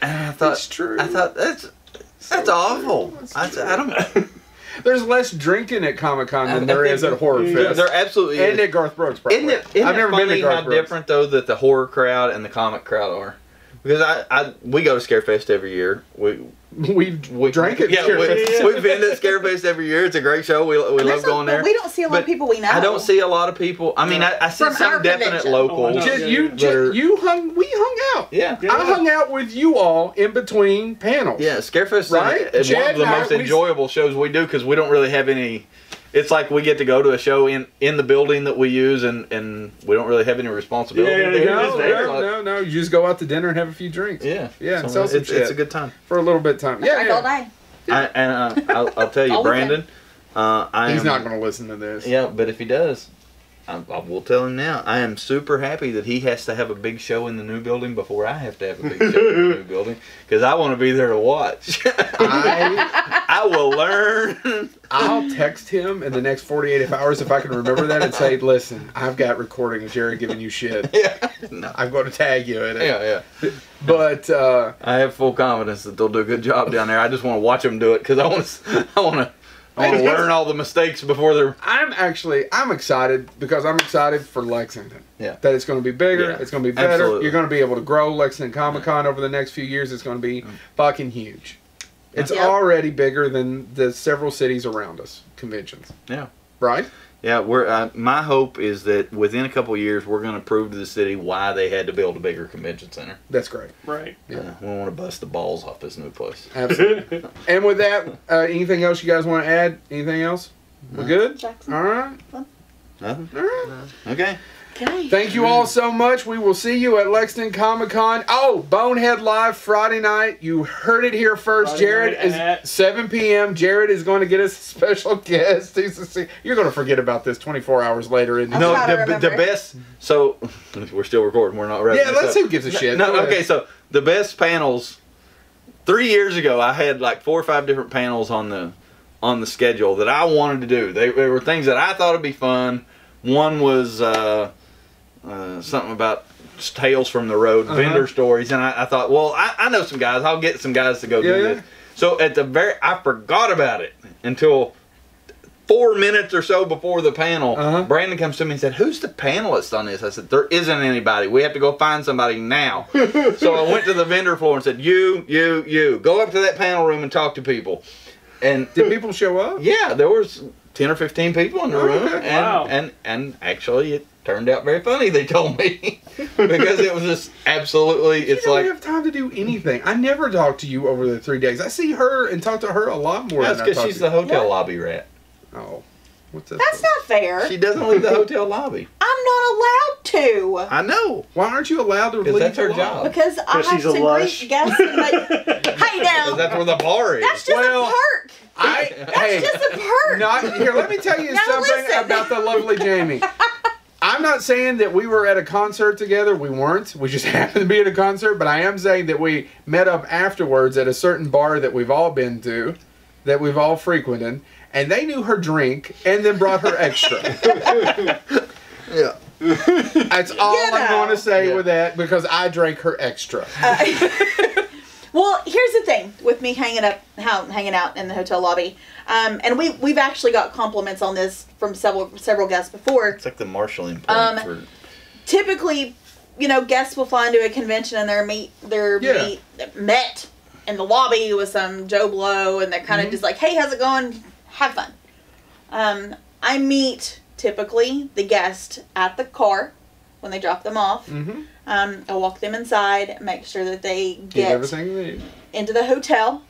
I thought, It's true. I thought that's awful. I don't. There's less drinking at Comic Con than there is at Horror Fest. There absolutely and is. at Garth Brooks, probably. Isn't I've it never been to funny Garth how Brooks. different though that the horror crowd and the comic crowd are? Because we go to Scarefest every year. We drank it. Yeah, we've been to Scarefest every year. It's a great show. We love going there. We don't see a lot of people we know. I don't see a lot of people. I mean, I see From some our definite convention. locals. Oh, I know. We hung out. Yeah. I hung out with you all in between panels. Yeah, Scarefest Right? is one Chad of the and I, most we- enjoyable shows we do because we don't really have any. It's like we get to go to a show in the building that we use, and we don't really have any responsibility. Yeah, there. yeah, It's there. No. You just go out to dinner and have a few drinks. Yeah. Yeah, and So sell some it's shit. a good time. For a little bit of time. I drank all Yeah. day. I'll tell you, All Brandon. He's not going to listen to this. Yeah, but if he does, I will tell him now. I am super happy that he has to have a big show in the new building before I have to have a big show in the new building because I want to be there to watch. I will learn. I'll text him in the next 48 hours if I can remember that and say, listen, I've got recording of Jerry giving you shit. Yeah. No. I'm going to tag you in it. Yeah. But I have full confidence that they'll do a good job down there. I just want to watch them do it because I want to learn all the mistakes before they're. I'm excited because I'm excited for Lexington. Yeah. That it's going to be bigger. Yeah. It's going to be better. Absolutely. You're going to be able to grow Lexington Comic Con over the next few years. It's going to be fucking huge. It's Yeah. already bigger than the several cities around us conventions. Yeah. Right? Yeah, my hope is that within a couple of years we're going to prove to the city why they had to build a bigger convention center. That's great. Right. Yeah. We want to bust the balls off this new place. Absolutely. And with that, anything else you guys want to add? Anything else? We good? Jackson. All right. Nothing? All right. Okay. Okay. Thank you all so much. We will see you at Lexington Comic Con. Oh, Bonehead Live Friday night. You heard it here first. Friday Jared night is at 7 p.m. Jared is going to get us a special guest. You're going to forget about this 24 hours later, isn't you? No, try to the remember. best. So we're still recording. We're not wrapping Yeah, this let's up. who gives a shit. No, Go ahead. okay. So the best panels. 3 years ago, I had like 4 or 5 different panels on the schedule that I wanted to do. They were things that I thought would be fun. One was something about tales from the road, vendor stories, and I thought, well, I know some guys. I'll get some guys to go do this. So I forgot about it until 4 minutes or so before the panel. Brandon comes to me and said, "Who's the panelist on this?" I said, "There isn't anybody. We have to go find somebody now." So I went to the vendor floor and said, "You, go up to that panel room and talk to people." And did people show up? Yeah, there was 10 or 15 people in the room, okay. and actually it turned out very funny. They told me because it was just absolutely. It's you don't like have time to do anything. I never talk to you over the 3 days. I see her and talk to her a lot more. That's because she's the hotel lobby rat. Oh, what's that? That's not fair. She doesn't leave the hotel lobby. I'm not allowed to. I know. Why aren't you allowed to leave? Because that's her the job. Because I have she's a to lush. greet guests and make. Hey now. That's where the bar is. That's just a perk. Hey, That's just a perk. not here. Let me tell you Now something listen. about the lovely Jamie. I'm not saying that we were at a concert together. We weren't. We just happened to be at a concert. But I am saying that we met up afterwards at a certain bar that we've all been to, that we've all frequented, and they knew her drink and then brought her extra. Yeah. That's all I'm going to say with that, because I drank her extra. Well, here's the thing with me hanging out in the hotel lobby, and we've actually got compliments on this from several guests before. It's like the marshalling point for. Typically, guests will fly into a convention and they're met in the lobby with some Joe Blow, and they're kind of just like, "Hey, how's it going? Have fun." I meet typically the guest at the car when they drop them off. I walk them inside, make sure that they get everything they need into the hotel,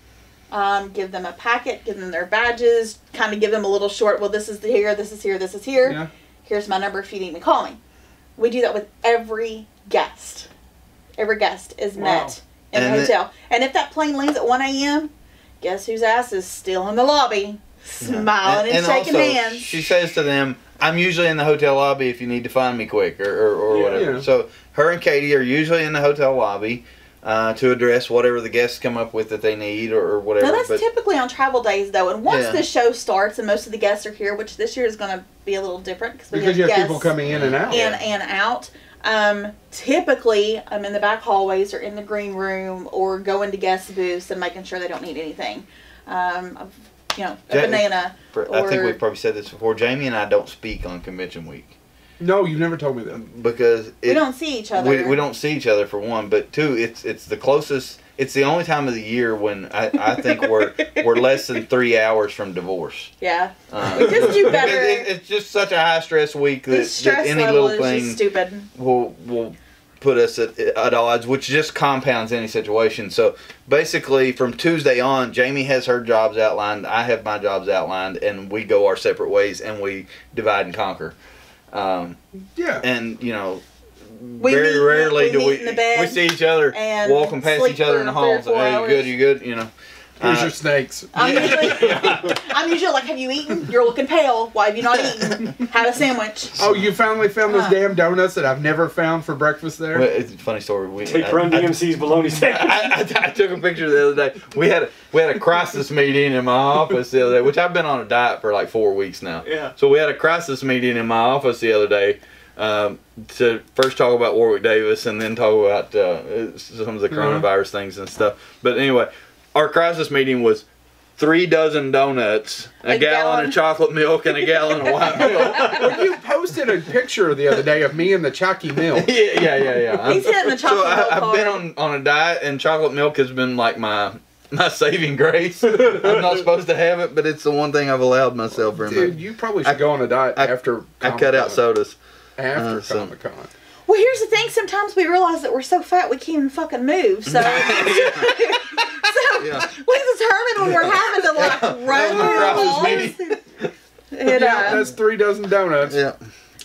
give them a packet, give them their badges, kind of give them a little short, well, this is here, this is here, this is here. Yeah. Here's my number if you need to call me. We do that with every guest. Every guest is met in the hotel. And if that plane lands at 1 a.m., guess whose ass is still in the lobby, smiling and shaking also, hands. She says to them, "I'm usually in the hotel lobby if you need to find me quick," or whatever. Yeah. So her and Katie are usually in the hotel lobby to address whatever the guests come up with that they need or whatever. Now that's typically on travel days though, and once Yeah. the show starts and most of the guests are here, which this year is going to be a little different because you have people coming in and out. And out. Typically, I'm in the back hallways or in the green room or going to guest booths and making sure they don't need anything. A banana. I think we've probably said this before. Jamie and I don't speak on convention week. No, you've never told me that. Because we don't see each other. We don't see each other for one, but two, it's the closest. It's the only time of the year when I think we're less than 3 hours from divorce. Yeah, we just do better. It's just such a high stress week that any level little thing just stupid. will put us at odds, which just compounds any situation. So basically, from Tuesday on, Jamie has her jobs outlined, I have my jobs outlined, and we go our separate ways and we divide and conquer. And very rarely do we see each other walking past each other in the hall and say, "Hey, you good? Here's your snakes. I'm usually like, "Have you eaten? You're looking pale. Why have you not eaten? Have a sandwich." Oh, you finally found those damn donuts that I've never found for breakfast there? Well, it's a funny story. Take Run DMC's bologna sandwich. I took a picture the other day. We had a crisis meeting in my office the other day, which I've been on a diet for like 4 weeks now. Yeah. So we had a crisis meeting in my office the other day to first talk about Warwick Davis and then talk about some of the coronavirus things and stuff. But anyway, our crisis meeting was 3 dozen donuts, a gallon of chocolate milk, and a gallon of white milk. Well, you posted a picture the other day of me and the chalky milk. Yeah. He's hitting the chocolate milk I've been on a diet, and chocolate milk has been like my saving grace. I'm not supposed to have it, but it's the one thing I've allowed myself for a minute. Dude, you probably should go on a diet after I cut out sodas. After Comic Con. Well, here's the thing. Sometimes we realize that we're so fat we can't even fucking move. So, we determine when we're having to like run through walls. That's 3 dozen donuts. Yeah.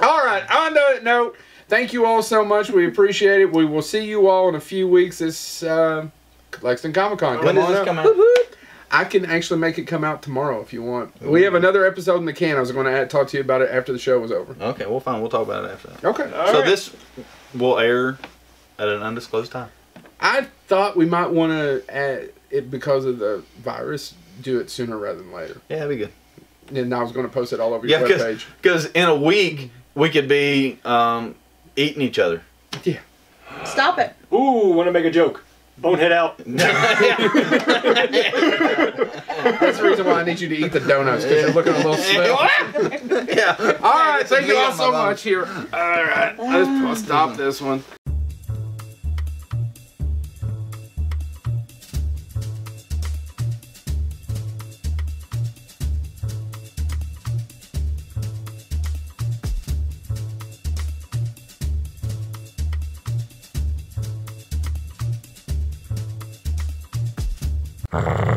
All right. On that note, thank you all so much. We appreciate it. We will see you all in a few weeks. This Lexington Comic Con. When does this come out? I can actually make it come out tomorrow if you want. We have another episode in the can. I was going to talk to you about it after the show was over. Okay, well, fine. We'll talk about it after that. Okay. So this will air at an undisclosed time. I thought we might want to, because of the virus, do it sooner rather than later. Yeah, that'd be good. And I was going to post it all over your webpage. Because in a week, we could be eating each other. Yeah. Stop it. Ooh, want to make a joke. Bonehead out. That's the reason why I need you to eat the donuts, because you're looking a little swell. Yeah. All right, thank you all so much here. All right, let's stop this one. Uh-huh.